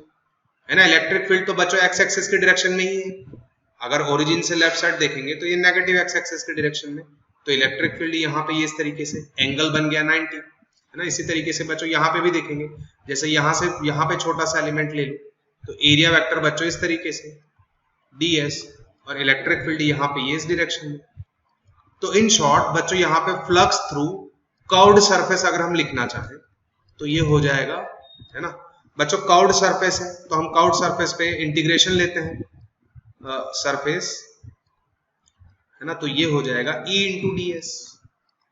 है ना। इलेक्ट्रिक फील्ड तो बच्चों एक्स एक्सिस के डायरेक्शन में ही है, अगर ओरिजिन से लेफ्ट साइड देखेंगे तो ये नेगेटिव एक्स एक्सिस के डायरेक्शन में। तो इलेक्ट्रिक फील्ड यहाँ पे ये इस तरीके से एंगल बन गया 90, है ना। इसी तरीके से बच्चों यहाँ पे भी देखेंगे, जैसे यहाँ से यहाँ पे छोटा सा एलिमेंट ले लो तो एरिया वेक्टर बच्चों इस तरीके से ds, और इलेक्ट्रिक फील्ड यहाँ पे ये इस डायरेक्शन में। तो इन शॉर्ट बच्चों यहाँ पे फ्लक्स थ्रू कर्व्ड सरफेस अगर हम लिखना चाहें तो ये हो जाएगा, है ना। बच्चों कर्व्ड सरफेस है तो हम कर्व्ड सरफेस पे इंटीग्रेशन लेते हैं, सरफेस, है ना। तो ये हो जाएगा E इंटू डी एस,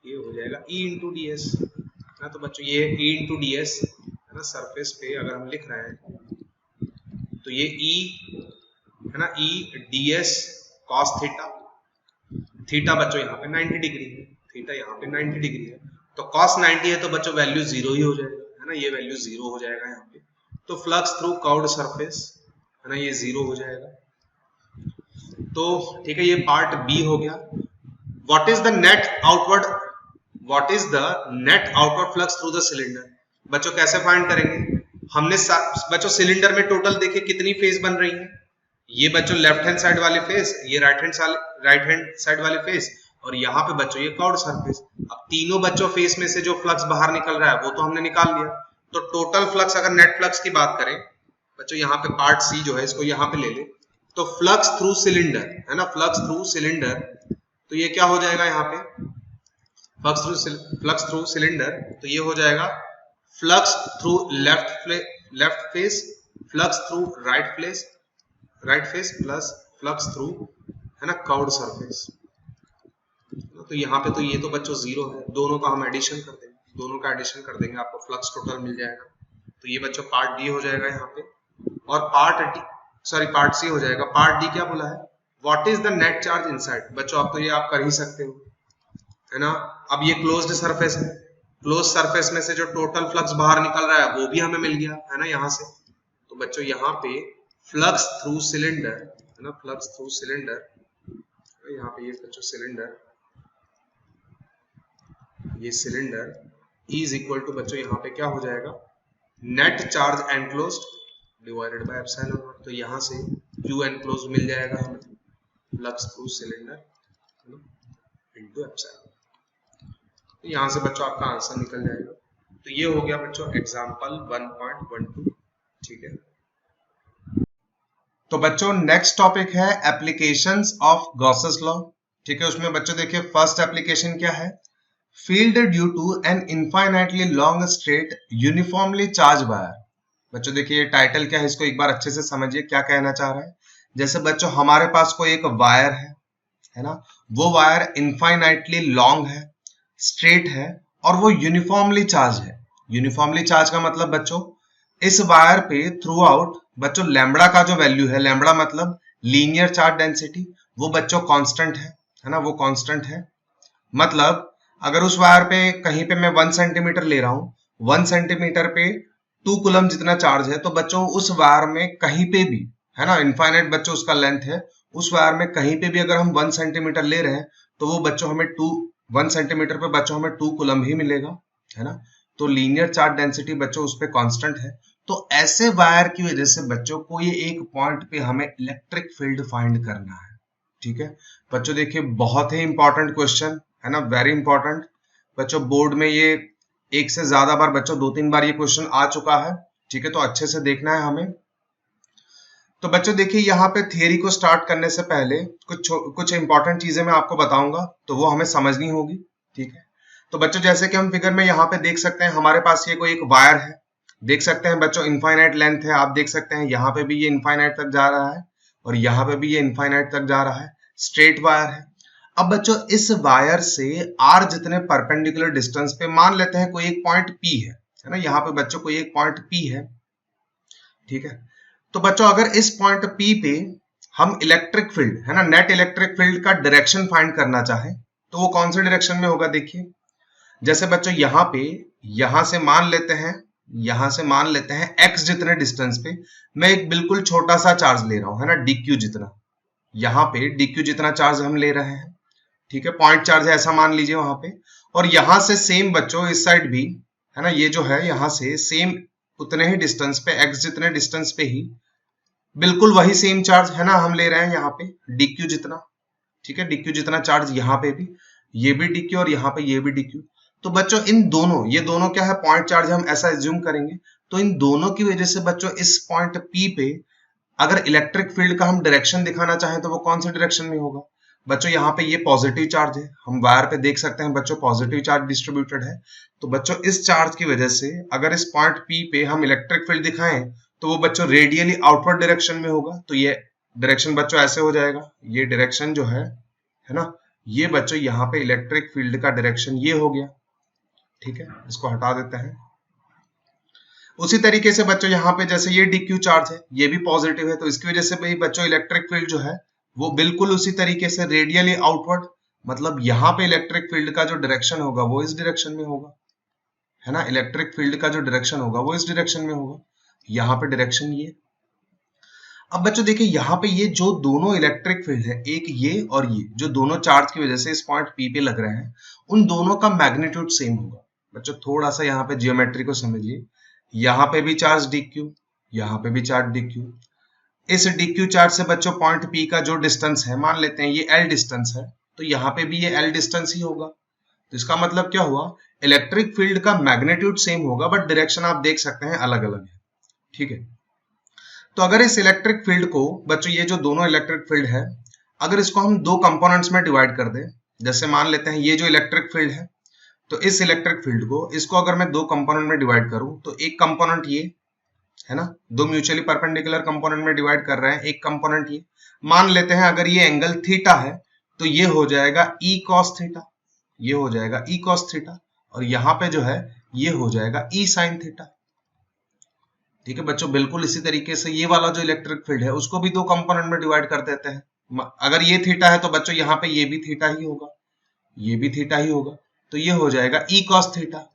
ये हो जाएगा E इंटू डी एस, है ना। तो बच्चों ये E इंटू डी एस, है ना, सरफेस पे अगर हम लिख रहे हैं तो ये E, है ना, E D S cos theta. Theta बच्चों यहाँ पे 90 डिग्री है, थीटा यहाँ पे 90 डिग्री है, तो कॉस 90 है तो बच्चों वैल्यू 0 ही हो जाएगा, है ना, ये वैल्यू 0 हो जाएगा यहाँ पे। तो फ्लक्स थ्रू कर्व्ड सरफेस, है ना, ये 0 हो जाएगा। तो ठीक है, ये पार्ट बी हो गया। What is the net outward flux through the cylinder. बच्चों कैसे फाइंड करेंगे, हमने बच्चों सिलेंडर में टोटल देखिए कितनी फेस बन रही है, ये बच्चों लेफ्ट हैंड साइड वाले फेस, ये राइट हैंड साइड वाले फेस, और यहाँ पे बच्चों ये कर्व्ड सरफेस। अब तीनों बच्चों फेस में से जो फ्लक्स बाहर निकल रहा है वो तो हमने निकाल लिया। तो टोटल फ्लक्स अगर नेट फ्लक्स की बात करें बच्चों, यहाँ पे पार्ट सी जो है इसको यहाँ पे ले ले, तो फ्लक्स थ्रू सिलेंडर, है ना, फ्लक्स थ्रू सिलेंडर, तो ये क्या हो जाएगा यहाँ पे, फ्लक्स थ्रू सिलेंडर, तो ये हो जाएगा flux through left face, flux through right face plus flux through, है ना, कर्व्ड सरफेस। तो यहाँ पे तो ये तो बच्चों 0 है, दोनों का हम एडिशन कर देंगे, आपको फ्लक्स टोटल मिल जाएगा। तो ये बच्चों पार्ट डी हो जाएगा यहाँ पे, और पार्ट सी हो जाएगा। पार्ट डी क्या बोला है, what is the net charge inside. बच्चों आप तो ये आप कर ही सकते हो, है ना। अब ये क्लोज्ड सरफेस है, क्लोज सरफेस में से जो टोटल फ्लक्स बाहर निकल रहा है वो भी हमें मिल गया, है ना, यहाँ से। तो बच्चों यहाँ पे फ्लक्स थ्रू सिलेंडर, है ना, फ्लक्स थ्रू सिलेंडर, यहाँ पे ये बच्चों सिलेंडर, ये सिलेंडर इज इक्वल टू बच्चों यहाँ पे क्या हो जाएगा, net charge enclosed divided by epsilon naught. तो यहाँ से Q एनक्लोज्ड मिल जाएगा हमें, flux through cylinder into epsilon. तो यहाँ से बच्चों आपका आंसर निकल जाएगा। तो ये हो गया बच्चों एग्जांपल 1.12, ठीक है। तो बच्चों नेक्स्ट टॉपिक है एप्लीकेशंस ऑफ गॉसेस लॉ, ठीक है। उसमें बच्चों देखिए फर्स्ट एप्लीकेशन क्या है, field due to an infinitely long straight uniformly charge wire. बच्चों देखिए टाइटल क्या है, इसको एक बार अच्छे से समझिए क्या कहना चाह रहा है। जैसे बच्चों हमारे पास कोई एक वायर है ना, वो वायर इनफाइनाइटली लॉन्ग है, स्ट्रेट है, और वो यूनिफॉर्मली चार्ज है। यूनिफॉर्मली चार्ज का मतलब बच्चों इस वायर पे थ्रू आउट बच्चों लैम्बडा का जो वैल्यू है, लैम्बडा मतलब लीनियर चार्ज डेंसिटी, वो बच्चों कांस्टेंट है ना, वो कांस्टेंट है। मतलब अगर उस वायर पे कहीं पे मैं 1 सेंटीमीटर ले रहा हूं, 1 सेंटीमीटर पे 2 कूलम जितना चार्ज है, तो बच्चों उस वायर में कहीं पे भी, है ना, इनफाइनाइट बच्चों उसका लेंथ है, उस वायर में कहीं पे भी अगर हम 1 सेंटीमीटर ले रहे हैं तो वो बच्चों हमें 1 सेंटीमीटर पे बच्चों हमें 2 कूलम ही मिलेगा, है ना। तो लीनियर चार्ज डेंसिटी बच्चों उस पे कांस्टेंट है। तो ऐसे वायर की वजह से बच्चों को ये एक पॉइंट पे हमें इलेक्ट्रिक फील्ड फाइंड करना है, ठीक है। बच्चों देखिए बहुत ही इंपॉर्टेंट क्वेश्चन है ना, वेरी इंपॉर्टेंट। बच्चों बोर्ड में ये एक से ज्यादा बार बच्चों 2-3 बार ये क्वेश्चन आ चुका है, ठीक है, तो अच्छे से देखना है हमें। तो बच्चों देखिए यहाँ पे थियरी को स्टार्ट करने से पहले कुछ इंपॉर्टेंट चीजें मैं आपको बताऊंगा, तो वो हमें समझनी होगी, ठीक है। तो बच्चों जैसे कि हम फिगर में यहाँ पे देख सकते हैं, हमारे पास ये कोई एक वायर है, देख सकते हैं बच्चों इनफाइनाइट लेंथ है, आप देख सकते हैं यहाँ पे भी ये इनफाइनाइट तक जा रहा है और यहाँ पे भी ये इनफाइनाइट तक जा रहा है, स्ट्रेट वायर है। अब बच्चों इस वायर से आर जितने परपेंडिकुलर डिस्टेंस पे मान लेते हैं कोई एक पॉइंट पी है ना, यहाँ पे बच्चों कोई एक पॉइंट पी है, ठीक है। तो बच्चों अगर इस पॉइंट पी पे हम इलेक्ट्रिक फील्ड है ना, नेट इलेक्ट्रिक फील्ड का डायरेक्शन फाइंड करना चाहें तो वो कौन से डायरेक्शन में होगा, देखिए जैसे बच्चों यहाँ पे यहां से मान लेते हैं x जितने डिस्टेंस पे मैं एक बिल्कुल छोटा सा चार्ज ले रहा हूं, है ना, dq जितना, यहाँ पे dq जितना चार्ज हम ले रहे हैं, ठीक है, पॉइंट चार्ज है ऐसा मान लीजिए वहां पे। और यहां से सेम बच्चों इस साइड भी है ना, ये जो है यहाँ से सेम उतने ही डिस्टेंस पे x जितने डिस्टेंस पे ही बिल्कुल वही सेम चार्ज है ना हम ले रहे हैं यहाँ पे dq जितना, ठीक है, dq जितना चार्ज यहाँ पे भी, ये भी dq और यहाँ पे ये भी dq। तो बच्चों इन दोनों, ये दोनों क्या है, पॉइंट चार्ज हम ऐसा एज्यूम करेंगे, तो इन दोनों की वजह से बच्चों इस पॉइंट P पे अगर इलेक्ट्रिक फील्ड का हम डायरेक्शन दिखाना चाहें तो वो कौन से डायरेक्शन में होगा बच्चों, यहाँ पे ये पॉजिटिव चार्ज है, हम वायर पे देख सकते हैं बच्चों पॉजिटिव चार्ज डिस्ट्रीब्यूटेड है। तो बच्चों इस चार्ज की वजह से अगर इस पॉइंट P पे हम इलेक्ट्रिक फील्ड दिखाएं तो वो बच्चों रेडियली आउटवर्ड डायरेक्शन में होगा। तो ये डायरेक्शन बच्चों ऐसे हो जाएगा, ये डायरेक्शन जो है ना, ये बच्चों यहाँ पे इलेक्ट्रिक फील्ड का डायरेक्शन ये हो गया, ठीक है, इसको हटा देते हैं। उसी तरीके से बच्चों यहाँ पे जैसे ये dq चार्ज है, ये भी पॉजिटिव है, तो इसकी वजह से भी बच्चों इलेक्ट्रिक फील्ड जो है वो बिल्कुल उसी तरीके से रेडियली आउटवर्ड, मतलब यहाँ पे इलेक्ट्रिक फील्ड का जो डायरेक्शन होगा वो इस डायरेक्शन में होगा, है ना, इलेक्ट्रिक फील्ड का जो डायरेक्शन होगा वो इस डायरेक्शन में होगा, यहाँ पे डायरेक्शन ये। अब बच्चों देखिए यहाँ पे ये जो दोनों इलेक्ट्रिक फील्ड है, एक ये और ये जो दोनों चार्ज की वजह से इस पॉइंट P पे लग रहे हैं, उन दोनों का मैग्नीट्यूड सेम होगा। बच्चों थोड़ा सा यहाँ पे जियोमेट्री को समझिए, यहाँ पे भी चार्ज dq, यहाँ पे भी चार्ज dq। इस dq चार्ज से बच्चों पॉइंट P का जो डिस्टेंस है, मान लेते हैं ये l डिस्टेंस है, तो यहाँ पे भी ये l डिस्टेंस ही होगा। तो इसका मतलब क्या हुआ, इलेक्ट्रिक फील्ड का मैग्नीट्यूड सेम होगा बट डायरेक्शन आप देख सकते हैं अलग अलग है, ठीक है। तो अगर इस इलेक्ट्रिक फील्ड को बच्चों, ये जो दोनों इलेक्ट्रिक फील्ड है, अगर इसको हम दो कंपोनेंट्स में डिवाइड कर दें, जैसे मान लेते हैं ये जो इलेक्ट्रिक फील्ड है, तो इस इलेक्ट्रिक फील्ड को, इसको अगर मैं दो कंपोनेंट में डिवाइड करूं तो एक कंपोनेंट ये है ना, दो म्यूचुअली परपेंडिकुलर कंपोनेंट में डिवाइड कर रहे हैं, एक कंपोनेंट ये मान लेते हैं अगर ये एंगल थीटा है तो ये हो जाएगा e cos थीटा, ये हो जाएगा e cos थीटा, और यहाँ पे जो है ये हो जाएगा e sin थीटा, ठीक है बच्चों। बिल्कुल इसी तरीके से ये वाला जो इलेक्ट्रिक फील्ड है उसको भी दो कंपोनेंट में डिवाइड कर देते हैं, अगर ये थीटा है तो बच्चों यहाँ पे ये भी थीटा ही होगा, ये भी थीटा ही होगा, तो ये हो जाएगा e cos थीटा।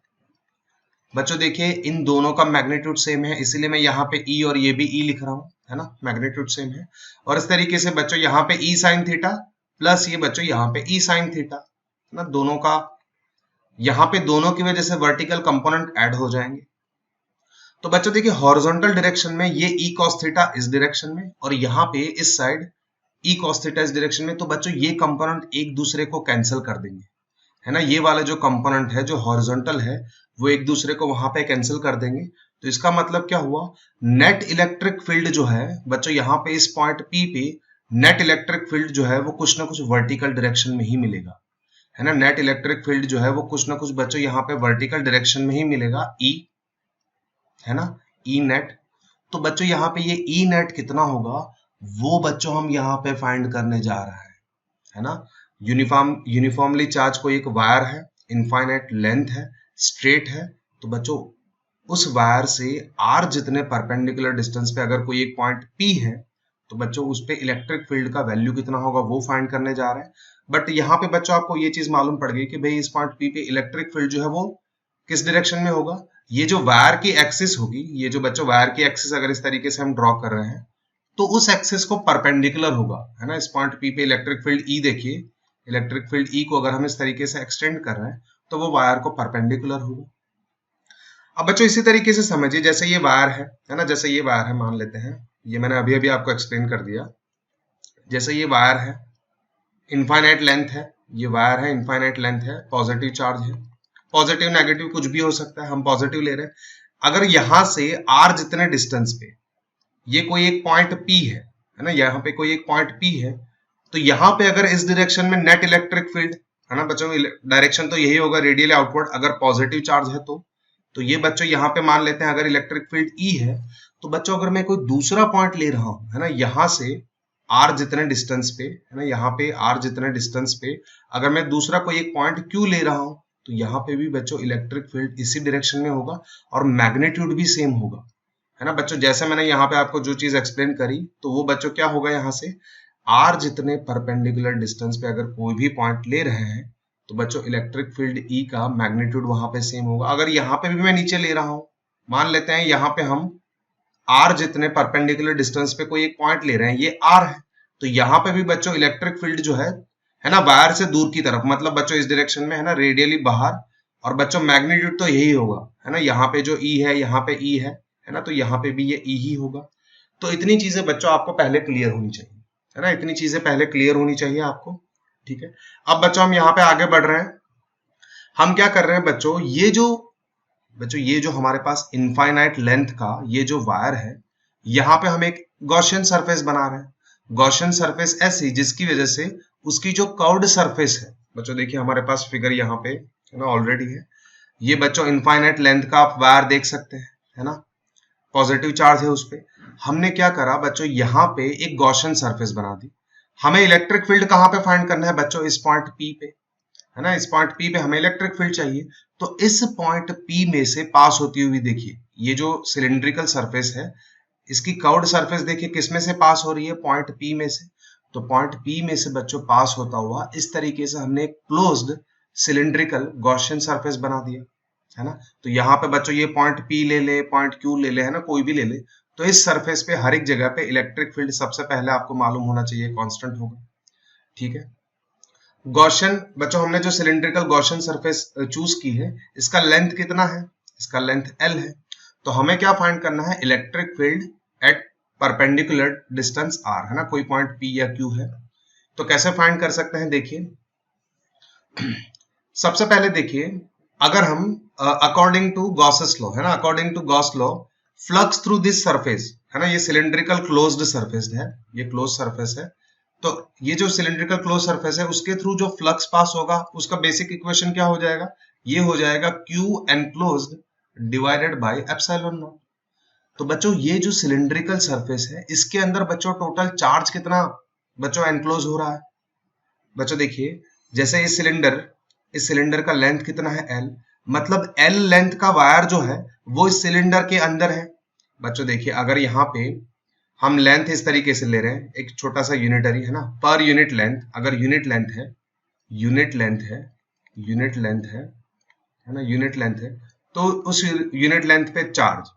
बच्चों देखिए इन दोनों का मैग्नीट्यूड सेम है, इसीलिए मैं यहाँ पे e और ये भी e लिख रहा हूँ, है ना, मैग्नीट्यूड सेम है। और इस तरीके से बच्चों यहाँ पे e sin थीटा प्लस ये बच्चों यहाँ पे e sin थीटा, है ना, दोनों का यहाँ पे दोनों की वजह से वर्टिकल कंपोनेंट ऐड हो जाएंगे। तो बच्चों देखिए हॉरिजॉन्टल डायरेक्शन में ये e cos थीटा इस डायरेक्शन में और यहाँ पे इस साइड e cos थीटा इस डायरेक्शन में, तो बच्चों ये कंपोनेंट एक दूसरे को कैंसिल कर देंगे, है ना, ये वाला जो कंपोनेंट है जो हॉरिजॉन्टल है वो एक दूसरे को वहां पे कैंसिल कर देंगे। तो इसका मतलब क्या हुआ, नेट इलेक्ट्रिक फील्ड जो है बच्चों यहाँ पे इस पॉइंट P पे नेट इलेक्ट्रिक फील्ड जो है वो कुछ ना कुछ वर्टिकल डायरेक्शन में ही मिलेगा, है ना, नेट इलेक्ट्रिक फील्ड जो है वो कुछ ना कुछ बच्चों यहाँ पे वर्टिकल डायरेक्शन में ही मिलेगा, E, है ना, E नेट। तो बच्चों यहाँ पे ये E नेट कितना होगा वो बच्चों हम यहाँ पे फाइंड करने जा रहे हैं, है ना। यूनिफॉर्मली चार्ज कोई एक वायर है, इनफाइनाइट लेंथ है, स्ट्रेट है, तो बच्चों उस वायर से r जितने परपेंडिकुलर डिस्टेंस पे अगर कोई एक पॉइंट P है तो बच्चों उस पे इलेक्ट्रिक फील्ड का वैल्यू कितना होगा वो फाइंड करने जा रहे हैं। बट यहाँ पे बच्चों आपको ये चीज मालूम पड़ गई कि भाई इस पॉइंट P पे इलेक्ट्रिक फील्ड जो है वो किस डायरेक्शन में होगा, ये जो वायर की एक्सिस होगी, ये जो बच्चों वायर की एक्सिस अगर इस तरीके से हम ड्रॉ कर रहे हैं तो उस एक्सिस को परपेंडिकुलर होगा, है ना। इस पॉइंट P पे इलेक्ट्रिक फील्ड E देखिए, इलेक्ट्रिक फील्ड E को अगर हम इस तरीके से एक्सटेंड कर रहे हैं तो वो वायर को परपेंडिकुलर होगा। अब बच्चों इसी तरीके से समझिए, जैसे ये वायर है ना, जैसे ये वायर है, मान लेते हैं ये मैंने अभी अभी आपको एक्सप्लेन कर दिया, जैसे ये वायर है, इनफाइनाइट लेंथ है, ये वायर है, इनफाइनाइट लेंथ है, पॉजिटिव चार्ज है, पॉजिटिव नेगेटिव कुछ भी हो सकता है, हम पॉजिटिव ले रहे हैं। अगर यहां से r जितने डिस्टेंस पे ये कोई एक पॉइंट P है ना, यहाँ पे कोई एक पॉइंट P है, तो यहाँ पे अगर इस डायरेक्शन में नेट इलेक्ट्रिक फील्ड है ना बच्चों, डायरेक्शन तो यही होगा रेडियली आउटवर्ड, अगर पॉजिटिव चार्ज है तो ये बच्चों यहाँ पे मान लेते हैं अगर इलेक्ट्रिक फील्ड E है, तो बच्चों अगर मैं कोई दूसरा पॉइंट ले रहा हूं है ना, यहाँ से r जितने डिस्टेंस पे है ना, यहाँ पे r जितने डिस्टेंस पे अगर मैं दूसरा कोई एक पॉइंट Q ले रहा हूं, तो यहाँ पे भी बच्चों इलेक्ट्रिक फील्ड इसी डायरेक्शन में होगा और मैग्नीट्यूड भी सेम होगा, है ना बच्चों। जैसे मैंने यहाँ पे आपको जो चीज एक्सप्लेन करी, तो वो बच्चों क्या होगा, यहाँ से r जितने परपेंडिकुलर डिस्टेंस पे अगर कोई भी पॉइंट ले रहे हैं, तो बच्चों इलेक्ट्रिक फील्ड E का मैग्नीट्यूड वहां पे सेम होगा। अगर यहाँ पे भी मैं नीचे ले रहा हूं, मान लेते हैं यहाँ पे हम r जितने परपेंडिकुलर डिस्टेंस पे कोई एक पॉइंट ले रहे हैं, ये r है, तो यहाँ पे भी बच्चों इलेक्ट्रिक फील्ड जो है ना वायर से दूर की तरफ, मतलब बच्चों इस डायरेक्शन में है ना रेडियली बाहर, और बच्चों मैग्नीट्यूड तो यही होगा है ना, यहाँ पे जो E है यहाँ पे E है ना, तो यहाँ पे भी ये E ही होगा। तो इतनी चीजें बच्चों आपको पहले क्लियर होनी चाहिए, है ना, इतनी चीजें पहले क्लियर होनी चाहिए आपको, ठीक है। अब बच्चों हम यहाँ पे आगे बढ़ रहे हैं, हम क्या कर रहे हैं बच्चों, ये जो हमारे पास इनफाइनाइट लेंथ का ये जो वायर है, यहाँ पे हम एक गॉसियन सरफेस बना रहे हैं। गॉसियन सरफेस ऐसी जिसकी वजह से उसकी जो कर्व्ड सरफेस है, बच्चों देखिए हमारे पास फिगर यहाँ पे है ना ऑलरेडी है, ये बच्चों इनफाइनाइट लेंथ का आप वायर देख सकते हैं, है ना, पॉजिटिव चार्ज है उस पे। हमने क्या करा बच्चों, यहाँ पे एक गॉसियन सरफेस बना दी। हमें इलेक्ट्रिक फील्ड कहाँ पे फाइंड करना है बच्चों, इस पॉइंट P पे, है ना, इस पॉइंट P पे हमें इलेक्ट्रिक फील्ड चाहिए। तो इस पॉइंट P में से पास होती हुई देखिए ये जो सिलिंड्रिकल सरफेस है, इसकी कर्व्ड सरफेस देखिए किस में से पास हो रही है, पॉइंट P में से। तो पॉइंट P में से बच्चों पास होता हुआ इस तरीके से हमने एक क्लोज्ड सिलिंड्रिकल गॉसियन सरफेस बना दिया, है ना। तो यहाँ पे बच्चों ये पॉइंट P ले ले, पॉइंट Q ले ले, है ना, कोई भी ले ले, तो इस सरफेस पे हर एक जगह पे इलेक्ट्रिक फील्ड सबसे पहले आपको मालूम होना चाहिए कांस्टेंट होगा, ठीक है। गॉसियन बच्चों हमने जो सिलिंड्रिकल गॉसियन सरफेस चूज की है, इसका लेंथ कितना है, इसका लेंथ L है। तो हमें क्या फाइंड करना है, electric field at perpendicular distance r, है ना, कोई पॉइंट P या Q है। तो कैसे फाइंड कर सकते हैं, देखिए सबसे पहले देखिए, अगर हम अकॉर्डिंग टू गॉसेस लॉ, है ना, according to Gauss law, flux through this surface, है ना, ये सिलिंड्रिकल क्लोज्ड सरफेस है, ये क्लोज सरफेस है, तो ये जो सिलिंड्रिकल क्लोज सरफेस है उसके थ्रू जो फ्लक्स पास होगा उसका बेसिक इक्वेशन क्या हो जाएगा, ये हो जाएगा Q enclosed divided by epsilon naught. तो बच्चों ये जो सिलिंड्रिकल सरफेस है, इसके अंदर बच्चों टोटल चार्ज कितना बच्चों एनक्लोज हो रहा है। बच्चों देखिए, जैसे इस सिलेंडर का लेंथ कितना है L, मतलब L लेंथ का वायर जो है वो इस सिलेंडर के अंदर है। बच्चों देखिए, अगर यहाँ पे हम लेंथ इस तरीके से ले रहे हैं, एक छोटा सा यूनिटरी, है ना, पर यूनिट लेंथ, अगर यूनिट लेंथ है ना, यूनिट लेंथ है, तो उस यूनिट लेंथ पे चार्ज,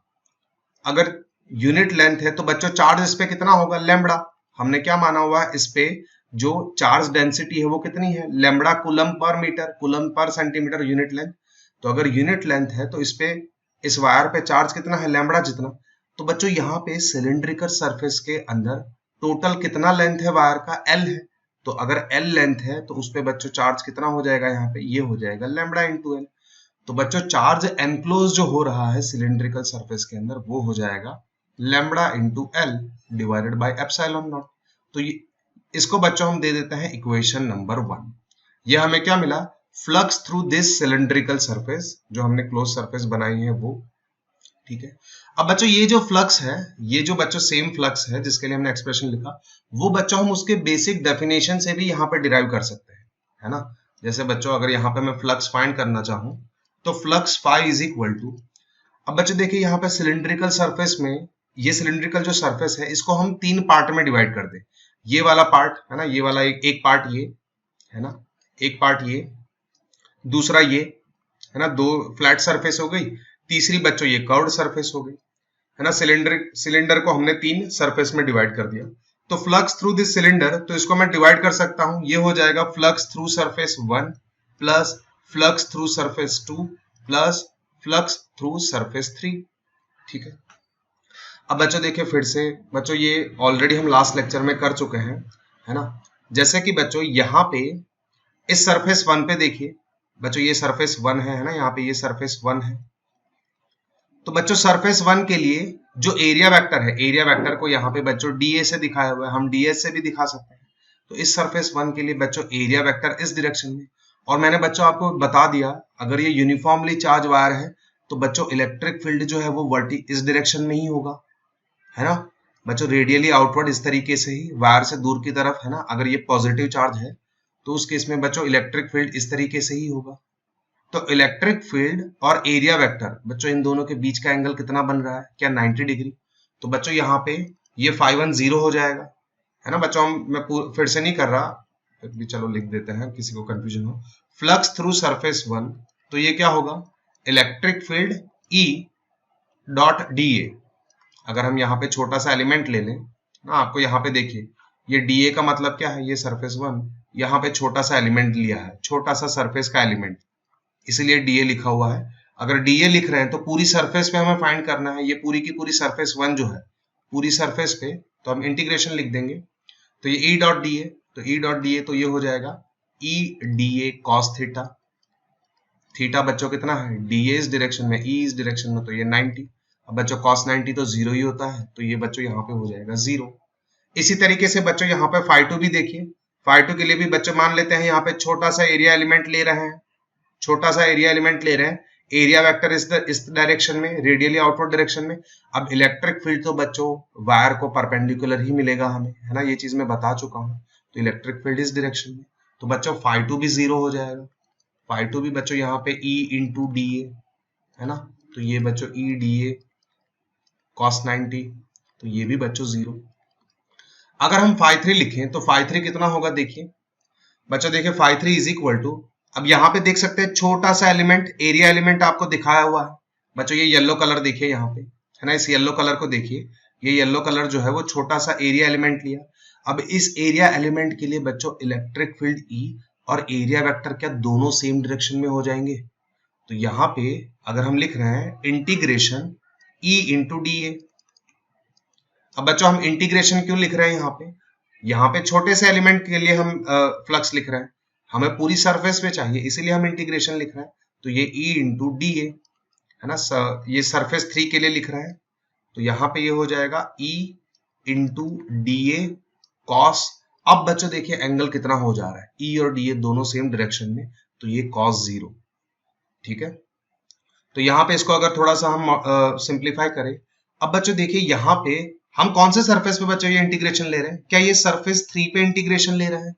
अगर यूनिट लेंथ है तो बच्चों चार्ज इस पे कितना होगा, लैम्बडा। हमने क्या माना हुआ है, इस पे जो चार्ज डेंसिटी है वो कितनी है, lambda coulomb per metre, coulomb per centimetre unit length. तो अगर यूनिट लेंथ है तो इस वायर पे चार्ज कितना है, लैम्बडा जितना। तो बच्चों यहाँ पे सिलिंड्रिकल सरफेस के अंदर टोटल कितना लेंथ है वायर का, L है। तो अगर L लेंथ है तो उस पे बच्चों चार्ज कितना हो जाएगा, यहाँ पे ये हो जाएगा लैम्बडा इंटू L। तो बच्चों चार्ज एनक्लोज जो हो रहा है सिलिंड्रिकल सरफेस के अंदर वो हो जाएगा lambda into L divided by epsilon naught. तो ये इसको बच्चों हम दे देते हैं इक्वेशन नंबर 1। ये हमें क्या मिला, flux through this cylindrical surface, जो हमने क्लोज सरफेस बनाई है वो, ठीक है। अब बच्चों ये जो फ्लक्स है, ये जो बच्चों सेम फ्लक्स है जिसके लिए हमने एक्सप्रेशन लिखा, वो बच्चों हम उसके बेसिक डेफिनेशन से भी यहाँ पे डिराइव कर सकते हैं, है ना। जैसे बच्चों अगर यहाँ पे मैं फ्लक्स फाइंड करना चाहूँ तो flux phi is equal to, अब बच्चों देखिए यहाँ पे सिलिंड्रिकल सरफेस में, ये सिलिंड्रिकल जो सरफेस है इसको हम 3 पार्ट में डिवाइड कर दे। ये वाला पार्ट है ना, ये वाला एक पार्ट ये है ना, एक पार्ट ये, दूसरा ये है ना, 2 फ्लैट सरफेस हो गई, तीसरी बच्चों ये कर्व्ड सरफेस हो गई, है ना। सिलेंडर को हमने 3 सरफेस में डिवाइड कर दिया। तो फ्लक्स थ्रू दिस सिलेंडर, तो इसको मैं डिवाइड कर सकता हूं, ये हो जाएगा flux through surface 1 plus flux through surface 2 plus flux through surface 3, ठीक है। अब बच्चों देखिए फिर से, बच्चों ये ऑलरेडी हम लास्ट लेक्चर में कर चुके हैं, है ना। जैसे कि बच्चों यहाँ पे इस सरफेस 1 पे देखिए, बच्चों ये सरफेस 1 है ना, यहाँ पे ये सरफेस 1 है। तो बच्चों सरफेस 1 के लिए जो एरिया वेक्टर है, एरिया वेक्टर को यहाँ पे बच्चों डीए से दिखाया हुआ है, हम डीएस से भी दिखा सकते हैं। तो इस सरफेस 1 के लिए बच्चों एरिया वेक्टर इस डायरेक्शन में, और मैंने बच्चों आपको बता दिया अगर ये यूनिफॉर्मली चार्ज वायर है तो बच्चों इलेक्ट्रिक फील्ड जो है वो वर्टी इस डायरेक्शन में ही होगा, है ना बच्चों, रेडियली आउटवर्ड इस तरीके से ही वायर से दूर की तरफ, है ना। अगर ये पॉजिटिव चार्ज है तो उस केस में बच्चों इलेक्ट्रिक फील्ड इस तरीके से ही होगा। तो इलेक्ट्रिक फील्ड और एरिया वेक्टर बच्चों इन दोनों के बीच का एंगल कितना बन रहा है, क्या 90 डिग्री। तो बच्चों यहाँ पे ये φ10 हो जाएगा, है ना बच्चों। मैं फिर से नहीं कर रहा, फिर भी चलो लिख देते हैं किसी को कंफ्यूजन हो। फ्लक्स थ्रू सरफेस 1, तो ये क्या होगा, electric field E dot dA। अगर हम यहाँ पे छोटा सा एलिमेंट ले लें ना, आपको यहाँ पे देखिए ये dA का मतलब क्या है, ये सरफेस 1, यहाँ पे छोटा सा एलिमेंट लिया है, छोटा सा सरफेस का एलिमेंट, इसीलिए dA लिखा हुआ है। अगर dA लिख रहे हैं तो पूरी सरफेस पे हमें फाइंड करना है, ये पूरी की पूरी सरफेस 1 जो है, पूरी सरफेस पे, तो हम इंटीग्रेशन लिख देंगे। तो ये E डॉट dA, तो E डॉट dA तो ये हो जाएगा E dA cos theta. Theta बच्चों कितना है, dA इस डायरेक्शन में, E इस डायरेक्शन में, तो ये 90। अब बच्चों cos 90 तो 0 ही होता है, तो ये बच्चों यहाँ पे हो जाएगा 0। इसी तरीके से बच्चों यहाँ पे φ2 भी देखिए, φ2 के लिए भी बच्चों मान लेते हैं यहाँ पे छोटा सा एरिया एलिमेंट ले रहे हैं, छोटा सा एरिया एलिमेंट ले रहे हैं, एरिया वेक्टर इस डायरेक्शन में, रेडियली आउटवर्ड डायरेक्शन में। अब इलेक्ट्रिक फील्ड तो बच्चों वायर को परपेंडिकुलर ही मिलेगा हमें, है ना, ये चीज मैं बता चुका हूँ। तो इलेक्ट्रिक फील्ड इस डायरेक्शन में, तो बच्चों φ2 भी 0 हो जाएगा। φ2 भी बच्चों यहाँ पे E इंटू dA, है ना, तो ये बच्चों E dA cos 90, तो ये भी बच्चों 0। अगर हम φ3 लिखें तो φ3 कितना होगा, देखिए बच्चों, देखिए φ3 इज इक्वल टू, अब यहाँ पे देख सकते हैं छोटा सा एलिमेंट, एरिया एलिमेंट आपको दिखाया हुआ है बच्चों, ये येलो कलर देखिए यहाँ पे, है ना, इस येलो कलर को देखिए, ये येलो कलर जो है वो छोटा सा एरिया एलिमेंट लिया। अब इस एरिया एलिमेंट के लिए बच्चों इलेक्ट्रिक फील्ड E और एरिया वेक्टर क्या दोनों सेम डायरेक्शन में हो जाएंगे। तो यहाँ पे अगर हम लिख रहे हैं इंटीग्रेशन E इंटू dA। अब बच्चों हम इंटीग्रेशन क्यों लिख रहे हैं यहाँ पे छोटे से एलिमेंट के लिए हम फ्लक्स लिख रहे हैं, हमें पूरी सरफेस पे चाहिए, इसीलिए हम इंटीग्रेशन लिख रहे हैं। तो ये E इंटू dA, है ना, ये सरफेस 3 के लिए लिख रहे हैं, तो यहाँ पे ये हो जाएगा E इंटू dA cos। अब बच्चों देखिए एंगल कितना हो जा रहा है, E और dA दोनों सेम डायरेक्शन में, तो ये cos 0, ठीक है। तो यहाँ पे इसको अगर थोड़ा सा हम सिंप्लीफाई करें, अब बच्चों देखिए यहाँ पे हम कौन से सरफेस पे बच्चों ये इंटीग्रेशन ले रहे हैं, क्या ये सरफेस 3 पे इंटीग्रेशन ले रहे हैं।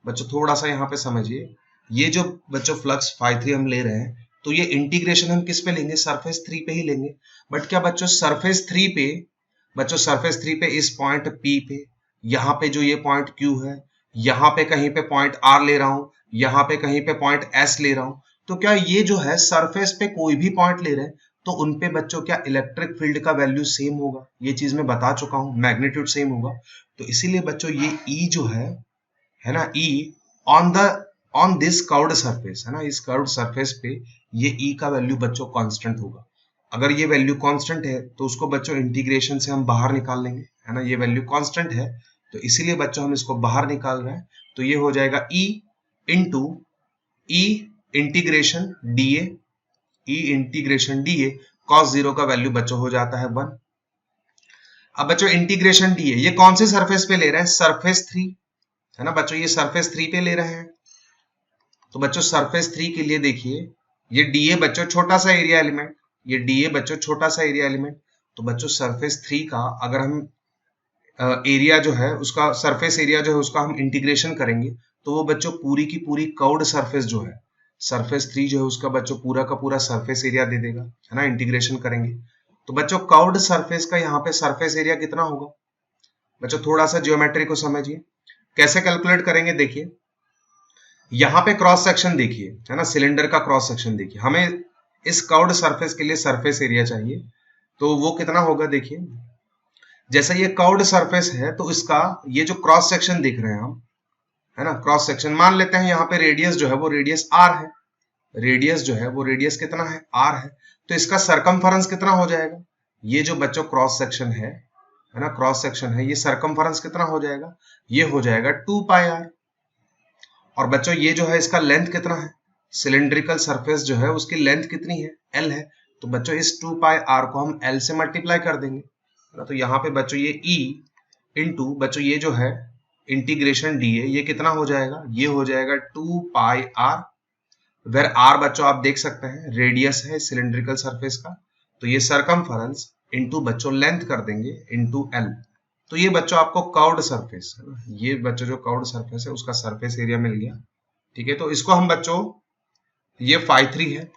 बच्चों थोड़ा सा यहाँ पे समझिए, ये जो बच्चों फ्लक्स φ3 हम ले रहे हैं, तो ये इंटीग्रेशन हम किस पे लेंगे, सरफेस 3 पे ही लेंगे। बट क्या बच्चों सरफेस 3 पे, बच्चों सरफेस 3 पे इस पॉइंट P पे, यहाँ पे जो ये पॉइंट Q है, यहाँ पे कहीं पे पॉइंट R ले रहा हूँ, यहाँ पे कहीं पे पॉइंट S ले रहा हूँ, तो क्या ये जो है सरफेस पे कोई भी पॉइंट ले रहे हैं तो उनपे बच्चों क्या इलेक्ट्रिक फील्ड का वैल्यू सेम होगा, ये चीज मैं बता चुका हूँ, मैग्नीट्यूड सेम होगा। तो इसीलिए बच्चों ये E जो है ना, E on this curved surface, है ना, इस कर्व्ड सरफेस पे ये E का वैल्यू बच्चों कांस्टेंट होगा। अगर ये वैल्यू कांस्टेंट है तो उसको बच्चों इंटीग्रेशन से हम बाहर निकाल लेंगे, है ना, ये वैल्यू कांस्टेंट है तो इसीलिए बच्चों हम इसको बाहर निकाल रहे हैं। तो ये हो जाएगा E into E integration dA, E integration dA cos 0 का वैल्यू बच्चों हो जाता है 1। अब बच्चों इंटीग्रेशन dA ये कौन से सरफेस पे ले रहे हैं, सरफेस 3, है ना बच्चों, ये सरफेस 3 पे ले रहे हैं। तो बच्चों सरफेस 3 के लिए देखिए ये dA बच्चों छोटा सा एरिया एलिमेंट, ये dA बच्चों छोटा सा एरिया एलिमेंट, तो बच्चों सरफेस 3 का अगर हम एरिया जो है उसका, सरफेस एरिया जो है उसका हम इंटीग्रेशन करेंगे तो वो बच्चों पूरी की पूरी कर्व्ड सरफेस जो है, सरफेस 3 जो है उसका बच्चों पूरा का पूरा सरफेस एरिया दे देगा, है ना, इंटीग्रेशन करेंगे। तो बच्चों कर्व्ड सरफेस का यहाँ पे सरफेस एरिया कितना होगा, बच्चों थोड़ा सा ज्योमेट्री को समझिए, कैसे कैलकुलेट करेंगे। देखिए यहाँ पे क्रॉस सेक्शन देखिए, है ना, सिलेंडर का क्रॉस सेक्शन देखिए, हमें इस कर्व्ड सरफेस के लिए सरफेस एरिया चाहिए, तो वो कितना होगा, देखिए जैसा ये कर्व्ड सरफेस है तो इसका ये जो क्रॉस सेक्शन देख रहे हैं हम, है ना, क्रॉस सेक्शन मान लेते हैं यहाँ पे रेडियस जो है वो रेडियस R है, रेडियस जो है वो रेडियस कितना है, R है, तो इसका सरकमफेरेंस कितना हो जाएगा, ये जो बच्चों क्रॉस सेक्शन है ना, क्रॉस सेक्शन है, ये सरकमफेरेंस कितना हो जाएगा, ये हो जाएगा 2 पाई R। और बच्चों ये जो है इसका लेंथ कितना है, सिलिंड्रिकल सरफेस जो है उसकी लेंथ कितनी है, एल है, तो बच्चों इस 2 पाई आर को हम एल से मल्टीप्लाई कर देंगे, तो यहाँ पे बच्चों ये ई इंटू बच्चों ये जो है इंटीग्रेशन डी है, ये कितना हो जाएगा, ये हो जाएगा 2 पाई आर, वेर आर बच्चों आप देख सकते हैं रेडियस है सिलिंड्रिकल सरफेस का, तो ये सरकमफेरेंस इंटू बच्चों लेंथ कर देंगे इंटू एल, तो ये बच्चों आपको कर्व्ड सरफेस है ना, ये बच्चों जो कर्व्ड सरफेस है उसका सरफेस एरिया मिल गया। ठीक है, तो इसको हम बच्चों ये phi3 है।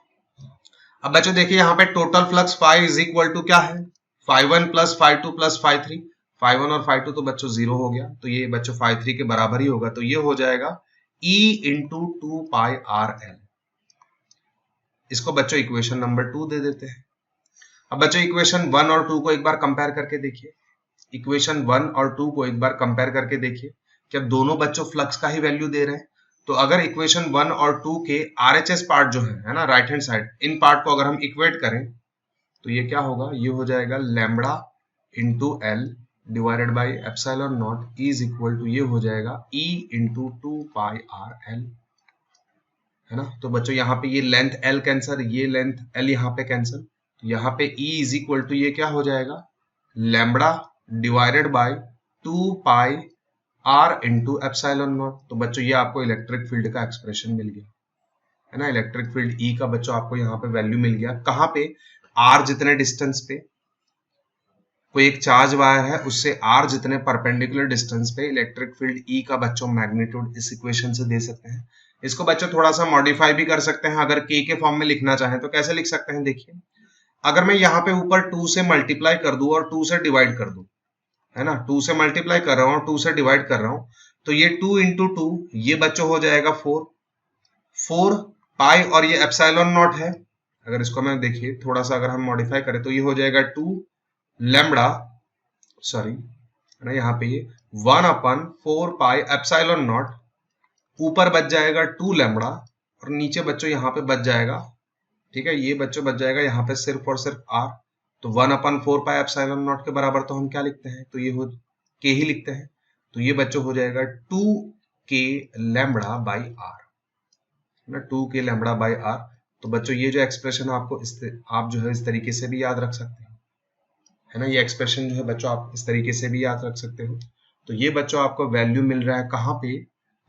अब बच्चों देखिए यहाँ पे total flux phi is equal to क्या है, phi1 plus phi2 plus phi3, phi1 और phi2 तो बच्चों 0 हो गया, तो ये बच्चों phi3 के बराबर ही होगा, तो ये हो जाएगा E into 2 pi r L. इसको बच्चों इक्वेशन नंबर 2 दे देते हैं। अब बच्चों इक्वेशन 1 और 2 को एक बार कंपेयर करके देखिए, इक्वेशन 1 और 2 को एक बार कंपेयर करके देखिए, क्या दोनों बच्चों फ्लक्स का ही वैल्यू दे रहे हैं, तो अगर इक्वेशन 1 और 2 के आरएचएस पार्ट जो है ना right hand side, in part को अगर हम इक्वेट करें तो ये क्या होगा, ये हो जाएगा lambda into L divided by epsilon not is equal to, ये हो जाएगा E into 2 pi r L, है ना। तो बच्चों यहाँ पे ये लेंथ एल कैंसर, ये लेंथ एल यहाँ पे कैंसर, तो यहाँ पे ई इज इक्वल टू ये क्या हो जाएगा lambda divided by 2 pi r into epsilon naught. तो बच्चों ये आपको इलेक्ट्रिक फील्ड का एक्सप्रेशन मिल गया, है ना, इलेक्ट्रिक फील्ड ई का बच्चों आपको यहाँ पे वैल्यू मिल गया, कहाँ पे, आर जितने डिस्टेंस पे कोई एक चार्ज वायर है उससे आर जितने परपेंडिकुलर डिस्टेंस पे इलेक्ट्रिक फील्ड ई का बच्चों मैग्नीट्यूड इस इक्वेशन से दे सकते हैं। इसको बच्चों थोड़ा सा मॉडिफाई भी कर सकते हैं, अगर के फॉर्म में लिखना चाहें तो कैसे लिख सकते हैं, देखिए अगर मैं यहाँ पे ऊपर 2 से मल्टीप्लाई कर दूं और 2 से डिवाइड कर दूं, है ना, 2 से मल्टीप्लाई कर रहा हूँ 2 से डिवाइड कर रहा हूँ, तो ये 2 इंटू 2 ये बच्चों हो जाएगा 4 पाई और ये एप्सिलॉन नॉट है, अगर इसको मैं देखिए थोड़ा सा अगर हम मॉडिफाई करें तो ये हो जाएगा 2 लैम्बडा सॉरी है ना, यहाँ पे ये 1 अपन 4 पाई एप्सिलॉन नॉट, ऊपर बच जाएगा 2 लैम्बडा और नीचे बच्चों यहाँ पे बच जाएगा, ठीक है, ये बच्चों बच जाएगा यहाँ पे सिर्फ और सिर्फ आर, तो 1 अपन 4 पाई एप्सिलॉन नॉट के बराबर तो हम क्या लिखते हैं, तो ये हो के ही लिखते हैं, तो ये बच्चों हो जाएगा 2 के लैम्बडा बाई आर, ना 2 के लैम्बडा बाई आर। तो बच्चों ये जो एक्सप्रेशन आपको आप जो है इस तरीके से भी याद रख सकते हैं, है ना, ये एक्सप्रेशन जो है बच्चों आप इस तरीके से भी याद रख सकते हो। तो ये बच्चों आपको वैल्यू मिल रहा है कहाँ पे,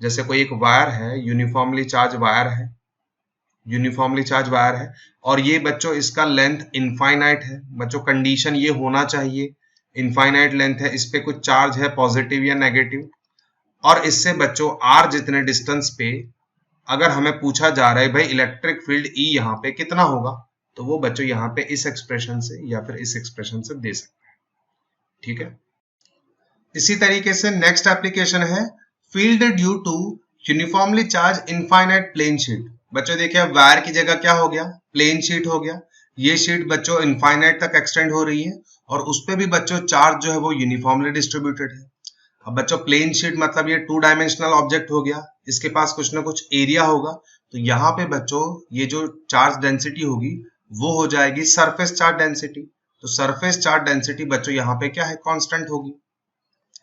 जैसे कोई एक वायर है, यूनिफॉर्मली चार्ज वायर है, यूनिफॉर्मली चार्ज वायर है और ये बच्चों इसका लेंथ इनफाइनाइट है, बच्चों कंडीशन ये होना चाहिए इनफाइनाइट लेंथ है, इस पे कुछ चार्ज है पॉजिटिव या नेगेटिव, और इससे बच्चों आर जितने डिस्टेंस पे अगर हमें पूछा जा रहा है भाई इलेक्ट्रिक फील्ड ई यहाँ पे कितना होगा, तो वो बच्चों यहाँ पे इस एक्सप्रेशन से या फिर इस एक्सप्रेशन से दे सकते हैं, ठीक है। इसी तरीके से नेक्स्ट एप्लीकेशन है field due to uniformly charge infinite plane sheet. बच्चों देखिए वायर की जगह क्या हो गया, प्लेन शीट हो गया, ये शीट बच्चों इनफाइनाइट तक एक्सटेंड हो रही है और उस पे भी बच्चों चार्ज जो है वो यूनिफॉर्मली डिस्ट्रीब्यूटेड है। अब बच्चों प्लेन शीट मतलब ये 2 डायमेंशनल ऑब्जेक्ट हो गया, इसके पास कुछ ना कुछ एरिया होगा, तो यहाँ पे बच्चों ये जो चार्ज डेंसिटी होगी वो हो जाएगी सरफेस चार्ज डेंसिटी। तो सरफेस चार्ज डेंसिटी बच्चों यहाँ पे क्या है, कांस्टेंट होगी,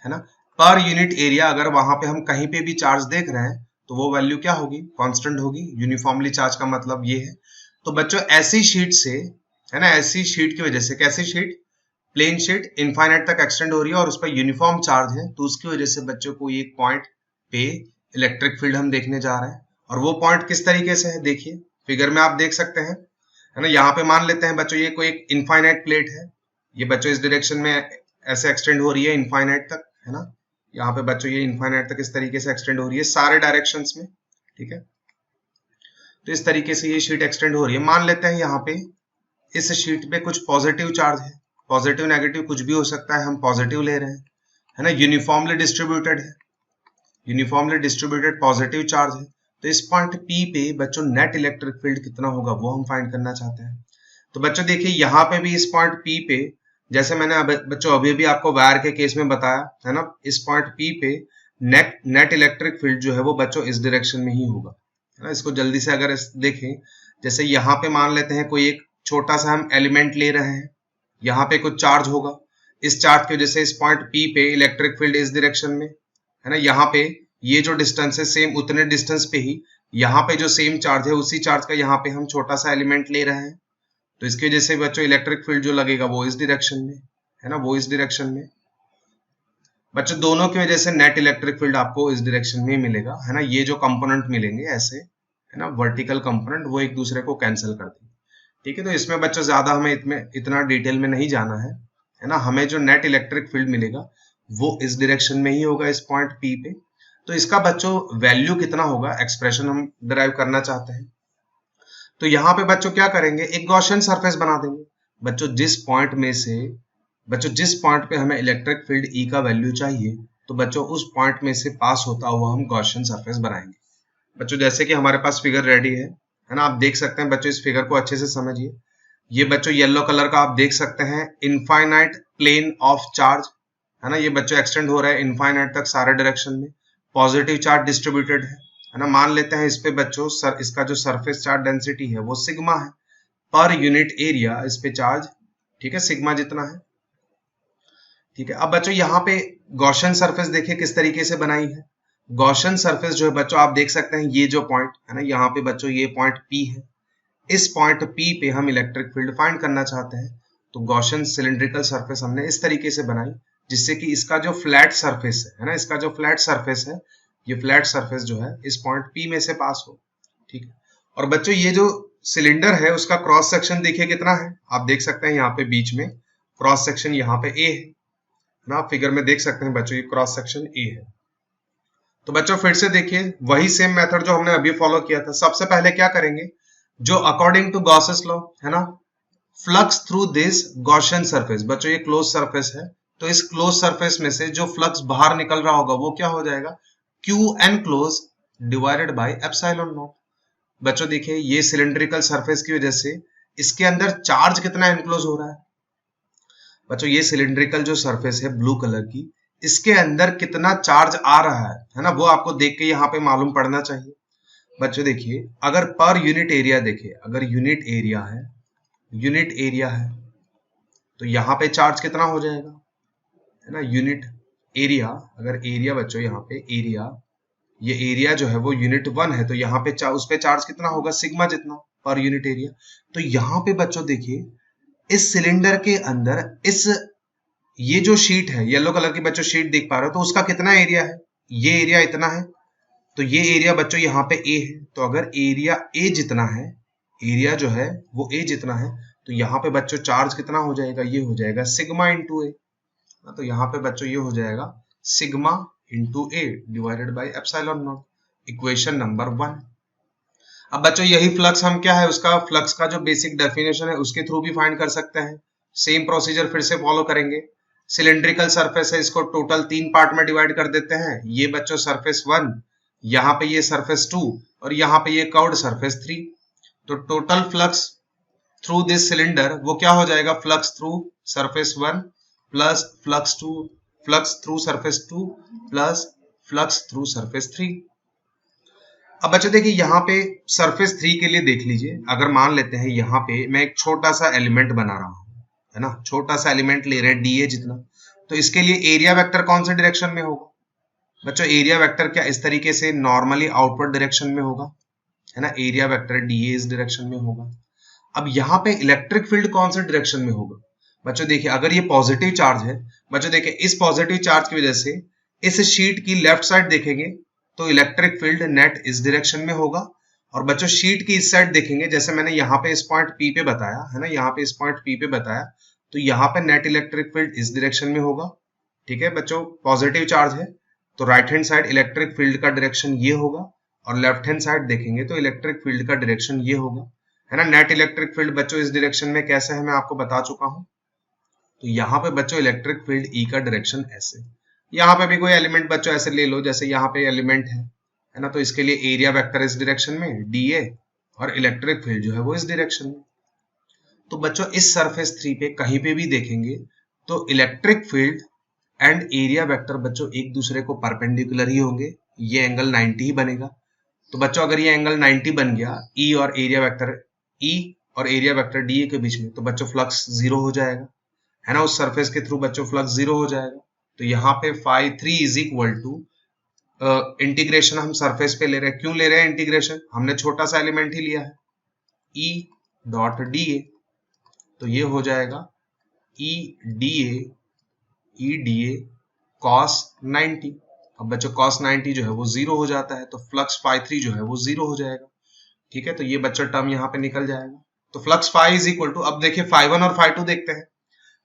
है ना, पर यूनिट एरिया अगर वहां पे हम कहीं पे भी चार्ज देख रहे हैं तो वो वैल्यू क्या होगी, कांस्टेंट होगी, यूनिफॉर्मली चार्ज का मतलब ये है। तो बच्चों ऐसी शीट से, है ना, ऐसी शीट की वजह से, कैसी शीट, प्लेन शीट इनफाइनाइट तक एक्सटेंड हो रही है और उस पर यूनिफॉर्म चार्ज है, तो उसकी वजह से बच्चों को एक पॉइंट पे इलेक्ट्रिक फील्ड हम देखने जा रहे हैं। और वो पॉइंट किस तरीके से है, देखिए फिगर में आप देख सकते हैं, है ना, यहाँ पे मान लेते हैं बच्चों ये कोई एक इनफाइनाइट प्लेट है, ये बच्चों इस डायरेक्शन में ऐसे एक्सटेंड हो रही है इनफाइनाइट तक, है ना, यहाँ पे बच्चों ये इनफाइनाइट तक इस तरीके से एक्सटेंड हो रही है सारे डायरेक्शंस में, ठीक है। तो इस तरीके से ये शीट एक्सटेंड हो रही है, मान लेते हैं यहाँ पे इस शीट पे कुछ पॉजिटिव चार्ज है, पॉजिटिव नेगेटिव कुछ भी हो सकता है, हम पॉजिटिव ले रहे हैं, है ना, यूनिफॉर्मली डिस्ट्रीब्यूटेड है, यूनिफॉर्मली डिस्ट्रीब्यूटेड पॉजिटिव चार्ज है, तो इस पॉइंट P पे बच्चों नेट इलेक्ट्रिक फील्ड कितना होगा वो हम फाइंड करना चाहते हैं। तो बच्चों देखिए यहाँ पे भी इस पॉइंट P पे, जैसे मैंने बच्चों अभी भी आपको वायर के केस में बताया, है ना, इस पॉइंट P पे नेट इलेक्ट्रिक फील्ड जो है वो बच्चों इस डायरेक्शन में ही होगा, है ना। इसको जल्दी से अगर देखें, जैसे यहाँ पे मान लेते हैं कोई एक छोटा सा हम एलिमेंट ले रहे हैं, यहाँ पे कुछ चार्ज होगा, इस चार्ज की वजह से इस पॉइंट P पे इलेक्ट्रिक फील्ड इस डायरेक्शन में, है ना, यहाँ पे ये जो डिस्टेंस है सेम उतने डिस्टेंस पे ही यहाँ पे जो सेम चार्ज है उसी चार्ज का यहाँ पे हम छोटा सा एलिमेंट ले रहे हैं, तो इसकी वजह से बच्चों इलेक्ट्रिक फील्ड जो लगेगा वो इस डायरेक्शन में है ना, वो इस डायरेक्शन में। बच्चों दोनों की वजह से नेट इलेक्ट्रिक फील्ड आपको इस डायरेक्शन में मिलेगा, है ना। ये जो कंपोनेंट मिलेंगे ऐसे, है ना, वर्टिकल कंपोनेंट, वो एक दूसरे को कैंसिल कर देंगे, ठीक है। तो इसमें बच्चों ज्यादा हमें इतना डिटेल में नहीं जाना है ना। हमें जो नेट इलेक्ट्रिक फील्ड मिलेगा वो इस डायरेक्शन में ही होगा, इस पॉइंट पी पे। तो इसका बच्चों वैल्यू कितना होगा, एक्सप्रेशन हम डिराइव करना चाहते हैं। तो यहाँ पे बच्चों क्या करेंगे, एक गॉसियन सरफेस बना देंगे। बच्चों जिस पॉइंट पे हमें इलेक्ट्रिक फील्ड ई का वैल्यू चाहिए, तो बच्चों उस पॉइंट में से पास होता हुआ हम गॉसियन सरफेस बनाएंगे। बच्चों जैसे कि हमारे पास फिगर रेडी है ना, आप देख सकते हैं बच्चों, इस फिगर को अच्छे से समझिए। ये बच्चों येलो कलर का आप देख सकते हैं इनफाइनाइट प्लेन ऑफ चार्ज, है ना। ये बच्चों एक्सटेंड हो रहा है इनफाइनाइट तक सारे डायरेक्शन में। पॉजिटिव चार्ज डिस्ट्रीब्यूटेड है ना। मान लेते हैं इस पे बच्चों इसका जो सरफेस चार्ज डेंसिटी है वो सिग्मा है, पर यूनिट एरिया इस पे चार्ज, ठीक है, सिग्मा जितना है, ठीक है। अब बच्चों यहाँ पे गॉसियन सरफेस देखिए किस तरीके से बनाई है। गॉसियन सरफेस जो है बच्चों आप देख सकते हैं, ये जो पॉइंट है ना, यहाँ पे बच्चों ये पॉइंट P है। इस पॉइंट P पे हम इलेक्ट्रिक फील्ड फाइंड करना चाहते हैं, तो गॉसियन सिलिंड्रिकल सरफेस हमने इस तरीके से बनाई जिससे कि इसका जो फ्लैट सरफेस है ना, इसका जो फ्लैट सरफेस है, ये फ्लैट सरफेस जो है इस पॉइंट P में से पास हो, ठीक है। और बच्चों ये जो सिलेंडर है उसका क्रॉस सेक्शन देखिए कितना है, आप देख सकते हैं यहाँ पे बीच में क्रॉस सेक्शन यहाँ पे A है ना, आप फिगर में देख सकते हैं बच्चों ये क्रॉस सेक्शन A है। तो बच्चों फिर से देखिए वही सेम मेथड जो हमने अभी फॉलो किया था। सबसे पहले क्या करेंगे, जो अकॉर्डिंग टू गॉसेस लॉ है ना, flux through this Gaussian surface, बच्चों ये क्लोज सरफेस है, तो इस क्लोज सरफेस में से जो फ्लक्स बाहर निकल रहा होगा वो क्या हो जाएगा, q enclose divided by epsilon naught. बच्चों देखिए ये सिलिंड्रिकल सरफेस की वजह से इसके अंदर चार्ज कितना एनक्लोज हो रहा है। बच्चों ये सिलिंड्रिकल जो सरफेस है ब्लू कलर की, इसके अंदर कितना चार्ज आ रहा है ना, वो आपको देख के यहाँ पे मालूम पड़ना चाहिए। बच्चों देखिए अगर पर यूनिट एरिया देखिए, अगर यूनिट एरिया है तो यहाँ पे चार्ज कितना हो जाएगा, है ना। यूनिट एरिया, अगर एरिया बच्चों यहाँ पे एरिया, ये एरिया जो है वो यूनिट 1 है, तो यहाँ पे उस पे चार्ज कितना होगा, सिग्मा जितना पर यूनिट एरिया। तो यहाँ पे बच्चों देखिए इस सिलेंडर के अंदर ये जो शीट है येलो कलर की बच्चों शीट देख पा रहे हो, तो उसका कितना एरिया है, ये एरिया इतना है, तो ये एरिया बच्चों यहाँ पे A है। तो अगर एरिया A जितना है, एरिया जो है वो A जितना है, तो यहाँ पे बच्चों चार्ज कितना हो जाएगा, ये हो जाएगा सिग्मा इंटू A। तो यहाँ पे बच्चों ये हो जाएगा sigma into A divided by epsilon not, equation number 1। अब बच्चों यही फ्लक्स हम क्या है, उसका फ्लक्स का जो बेसिक डेफिनेशन है उसके थ्रू भी फाइंड कर सकते हैं। सेम प्रोसीजर फिर से फॉलो करेंगे। सिलिंड्रिकल सरफेस है, इसको टोटल 3 पार्ट में डिवाइड कर देते हैं। ये बच्चों सरफेस 1, यहाँ पे ये सरफेस 2 और यहाँ पे ये कर्व्ड सरफेस 3। तो total flux through this cylinder वो क्या हो जाएगा, flux through surface 1 plus flux through surface 2 plus flux through surface 3। अब बच्चों देखिए यहाँ पे सरफेस 3 के लिए देख लीजिए, अगर मान लेते हैं यहाँ पे मैं एक छोटा सा एलिमेंट बना रहा हूँ, है ना, छोटा सा एलिमेंट ले रहे हैं DA जितना, तो इसके लिए एरिया वेक्टर कौन से डायरेक्शन में होगा बच्चों, एरिया वेक्टर क्या इस तरीके से नॉर्मली आउटवर्ड डायरेक्शन में होगा, है ना, एरिया वेक्टर DA इस डायरेक्शन में होगा। अब यहाँ पे इलेक्ट्रिक फील्ड कौन से डायरेक्शन में होगा बच्चों, देखिए अगर ये पॉजिटिव चार्ज है, बच्चों देखिए इस पॉजिटिव चार्ज की वजह से इस शीट की लेफ्ट साइड देखेंगे तो इलेक्ट्रिक फील्ड नेट इस डायरेक्शन में होगा, और बच्चों शीट की इस साइड देखेंगे, जैसे मैंने यहाँ पे इस पॉइंट P पे बताया है ना, यहाँ पे इस पॉइंट P पे बताया, तो यहाँ पे नेट इलेक्ट्रिक फील्ड इस डायरेक्शन में होगा, ठीक है। बच्चों पॉजिटिव चार्ज है तो right hand side electric field का डायरेक्शन ये होगा, और लेफ्ट हैंड साइड देखेंगे तो इलेक्ट्रिक फील्ड का डायरेक्शन ये होगा, है ना। नेट इलेक्ट्रिक फील्ड बच्चों इस डायरेक्शन में कैसे है मैं आपको बता चुका हूँ। तो यहाँ पे बच्चों इलेक्ट्रिक फील्ड E का डायरेक्शन ऐसे, यहाँ पे भी कोई एलिमेंट बच्चों ऐसे ले लो, जैसे यहाँ पे एलिमेंट है ना, तो इसके लिए एरिया वेक्टर इस डायरेक्शन में DA और इलेक्ट्रिक फील्ड जो है वो इस डायरेक्शन में। तो बच्चों इस सरफेस 3 पे कहीं पे भी देखेंगे तो electric field and area vector बच्चों एक दूसरे को परपेंडिकुलर ही होंगे, ये एंगल 90 ही बनेगा। तो बच्चों अगर ये एंगल 90 बन गया E और एरिया वेक्टर DA के बीच में, तो बच्चों फ्लक्स 0 हो जाएगा, है ना, उस सरफेस के थ्रू बच्चों फ्लक्स 0 हो जाएगा। तो यहाँ पे phi 3 is equal to integration हम सरफेस पे ले रहे हैं। क्यों ले रहे हैं इंटीग्रेशन? हमने छोटा सा एलिमेंट ही लिया है, ई डॉट डी ए, तो ये हो जाएगा ई डी ए कॉस 90। अब बच्चों cos 90 जो है वो जीरो हो जाता है, तो फ्लक्स फाई 3 जो है वो जीरो हो जाएगा। ठीक है, तो ये बच्चों टर्म यहाँ पे निकल जाएगा। तो flux phi is equal to, अब देखिए फाई 1 और फाई 2 देखते हैं।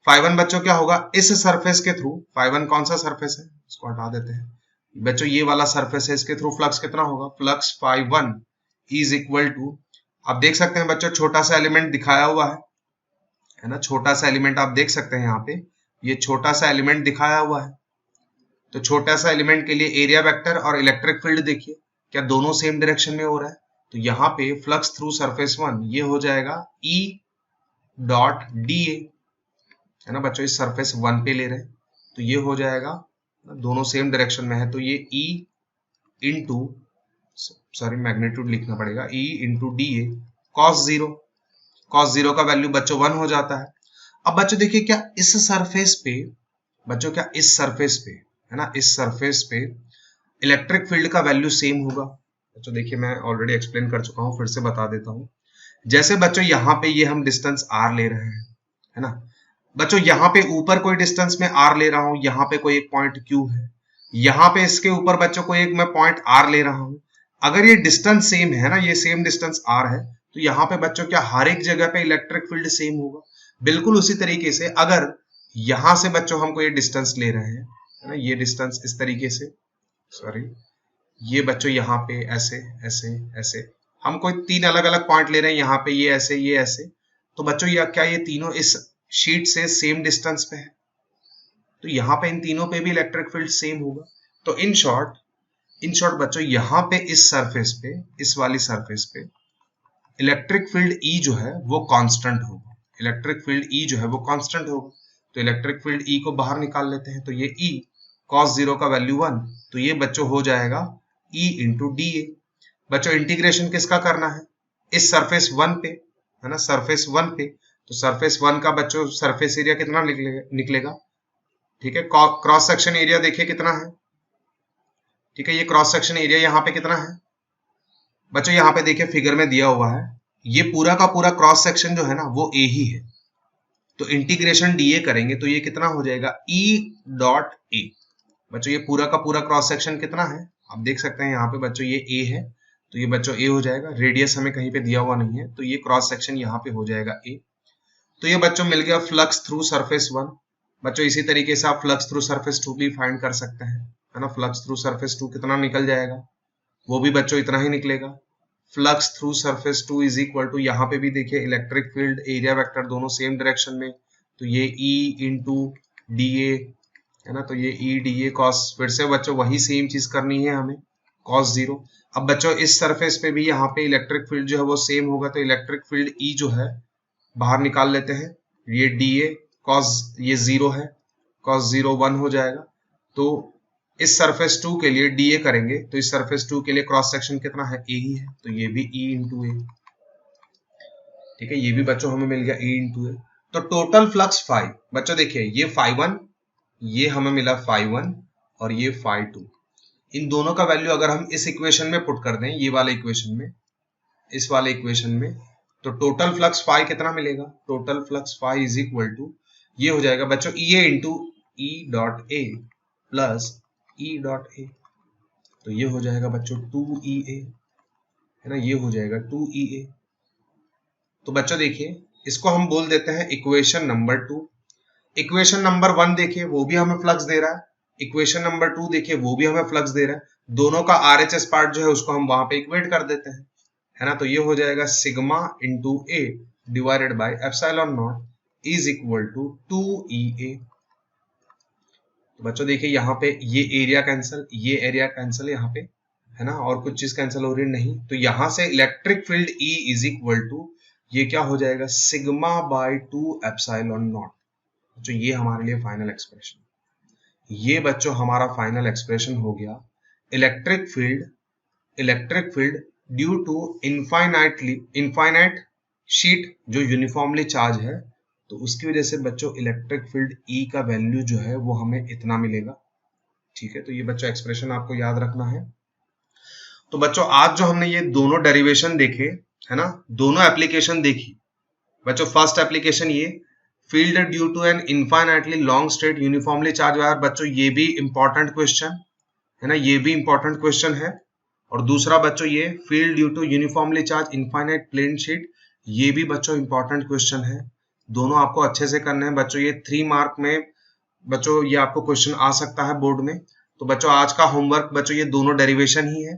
फाई 1 बच्चों क्या होगा, इस सरफेस के थ्रू, फाई 1 कौन सा सरफेस है, इसको हटा देते हैं बच्चों, ये वाला सरफेस है, इसके थ्रू फ्लक्स कितना होगा, flux phi 1 is equal to, आप देख सकते हैं बच्चों छोटा सा एलिमेंट दिखाया हुआ है ना, छोटा सा एलिमेंट आप देख सकते हैं यहाँ पे, ये छोटा सा एलिमेंट दिखाया हुआ है। तो छोटा सा एलिमेंट के लिए एरिया वेक्टर और इलेक्ट्रिक फील्ड देखिए क्या दोनों सेम डायरेक्शन में हो रहा है। तो यहाँ पे फ्लक्स थ्रू सरफेस 1 ये हो जाएगा E डॉट डी ए, है ना बच्चों, इस सरफेस 1 पे ले रहे हैं, तो ये हो जाएगा, दोनों सेम डायरेक्शन में है, तो ये E इंटू, सॉरी मैग्नीट्यूड लिखना पड़ेगा, E into D A cos 0, cos 0 का वैल्यू बच्चों 1 हो जाता है। अब बच्चों देखिए क्या इस सरफेस पे, बच्चों क्या इस सरफेस पे, है ना, इस सरफेस पे इलेक्ट्रिक फील्ड का वैल्यू सेम होगा। बच्चों देखिए मैं ऑलरेडी एक्सप्लेन कर चुका हूं, फिर से बता देता हूं। जैसे बच्चों यहाँ पे ये हम डिस्टेंस r ले रहे हैं, है ना बच्चों, यहाँ पे ऊपर कोई डिस्टेंस में r ले रहा हूं, यहाँ पे कोई एक पॉइंट q है, यहाँ पे इसके ऊपर बच्चों को एक मैं पॉइंट r ले रहा हूं। अगर ये डिस्टेंस सेम है ना, ये सेम डिस्टेंस r है, तो यहाँ पे बच्चों क्या हर एक जगह पे इलेक्ट्रिक फील्ड सेम होगा। बिल्कुल उसी तरीके से अगर यहां से बच्चों हमको ये डिस्टेंस ले रहे हैं, है ना, ये डिस्टेंस इस तरीके से, सॉरी ये बच्चों यहाँ पे ऐसे ऐसे ऐसे, हम कोई 3 अलग अलग पॉइंट ले रहे हैं, यहाँ पे ये ऐसे, तो बच्चों ये क्या ये तीनों इस शीट से सेम डिस्टेंस पे है, तो यहाँ पे इन तीनों पे भी इलेक्ट्रिक फील्ड सेम होगा। तो इन शॉर्ट बच्चों यहाँ पे इस सरफेस पे, इस वाली सरफेस पे इलेक्ट्रिक फील्ड E जो है वो कांस्टेंट होगा, इलेक्ट्रिक फील्ड E जो है वो कांस्टेंट होगा। तो इलेक्ट्रिक फील्ड E को बाहर निकाल लेते हैं, तो ये E cos 0 का वैल्यू 1, तो ये बच्चों हो जाएगा E इंटू डी ए। बच्चों इंटीग्रेशन किसका करना है, इस सरफेस 1 पे, है ना, सरफेस 1 पे, तो सरफेस 1 का बच्चों सरफेस एरिया कितना निकलेगा, ठीक है, क्रॉस सेक्शन एरिया देखिए कितना है, ठीक है, ये क्रॉस सेक्शन एरिया यहाँ पे कितना है बच्चों, यहाँ पे देखिए फिगर में दिया हुआ है, ये पूरा का पूरा क्रॉस सेक्शन जो है ना वो ए ही है, तो इंटीग्रेशन डीए करेंगे तो ये कितना हो जाएगा E डॉट ए। बच्चों ये पूरा का पूरा क्रॉस सेक्शन कितना है, आप देख सकते हैं यहाँ पे बच्चों ये A है, तो ये बच्चों A हो जाएगा, रेडियस हमें कहीं पे दिया हुआ नहीं है, तो ये क्रॉस सेक्शन यहाँ पे हो जाएगा A। तो ये बच्चों मिल गया फ्लक्स थ्रू सरफेस 1। बच्चों इसी तरीके से आप फ्लक्स थ्रू सरफेस 2 भी फाइंड कर सकते हैं, है ना, फ्लक्स थ्रू सरफेस 2 कितना निकल जाएगा, वो भी बच्चों इतना ही निकलेगा। Flux through surface 2 is equal to, यहाँ पे भी देखिए इलेक्ट्रिक फील्ड एरिया वेक्टर दोनों सेम डायरेक्शन में, तो ये E इंटू डी ए, है ना, तो ये E डी ए कॉस, फिर से बच्चों वही सेम चीज करनी है हमें, cos 0। अब बच्चों इस सरफेस पे भी यहाँ पे इलेक्ट्रिक फील्ड जो है वो सेम होगा, तो इलेक्ट्रिक फील्ड E जो है बाहर निकाल लेते हैं, ये डी ए कॉस, ये 0 है, cos 0 1 हो जाएगा। तो इस सरफेस 2 के लिए डीए करेंगे, तो इस सरफेस 2 के लिए क्रॉस सेक्शन कितना है, ए ही है, तो ये भी E इंटू ए, ठीक है, ये भी बच्चों हमें मिल गया E इंटू ए। तो टोटल फ्लक्स फाई, बच्चों देखिए ये फाई 1, ये हमें मिला फाई 1 और ये फाई 2, इन दोनों का वैल्यू अगर हम इस इक्वेशन में पुट कर दें, ये वाले इक्वेशन में, इस वाले इक्वेशन में, तो टोटल फ्लक्स फाई कितना मिलेगा, total flux phi is equal to, ये हो जाएगा बच्चों E A into E dot A plus E dot A, तो ये हो जाएगा बच्चों 2EA, है ना, ये हो जाएगा 2EA। तो बच्चों देखिए इसको हम बोल देते हैं इक्वेशन नंबर 2। इक्वेशन नंबर 1 देखिए वो भी हमें फ्लक्स दे रहा है, इक्वेशन नंबर 2 देखिए वो भी हमें फ्लक्स दे रहा है, दोनों का RHS पार्ट जो है उसको हम वहां पे इक्वेट कर देते हैं, है ना, तो ये हो जाएगा sigma into A divided by epsilon not is equal to 2EA। तो बच्चों देखिए यहाँ पे ये एरिया कैंसिल, ये एरिया कैंसिल यहाँ पे, है ना, और कुछ चीज कैंसिल हो रही नहीं, तो यहां से electric field E is equal to, ये क्या हो जाएगा सिग्मा बाई 2 एप्सिलॉन नॉट। बच्चों ये हमारे लिए फाइनल एक्सप्रेशन, ये बच्चों हमारा फाइनल एक्सप्रेशन हो गया electric field due to infinite sheet जो यूनिफॉर्मली चार्ज है, तो उसकी वजह से बच्चों इलेक्ट्रिक फील्ड E का वैल्यू जो है वो हमें इतना मिलेगा, ठीक है, तो ये बच्चों एक्सप्रेशन आपको याद रखना है। तो बच्चों आज जो हमने ये दोनों डेरिवेशन देखे है ना, दोनों एप्लीकेशन देखी बच्चों। फर्स्ट एप्लीकेशन ये field due to an infinitely long straight uniformly charge wire, बच्चों ये भी इंपॉर्टेंट क्वेश्चन है ना, ये भी इंपॉर्टेंट क्वेश्चन है। और दूसरा बच्चों ये field due to uniformly charge infinite plane sheet, ये भी बच्चों इंपॉर्टेंट क्वेश्चन है। दोनों आपको अच्छे से करने हैं बच्चों। ये 3 मार्क में बच्चों ये आपको क्वेश्चन आ सकता है बोर्ड में। तो बच्चों आज का होमवर्क बच्चों ये दोनों डेरिवेशन ही है।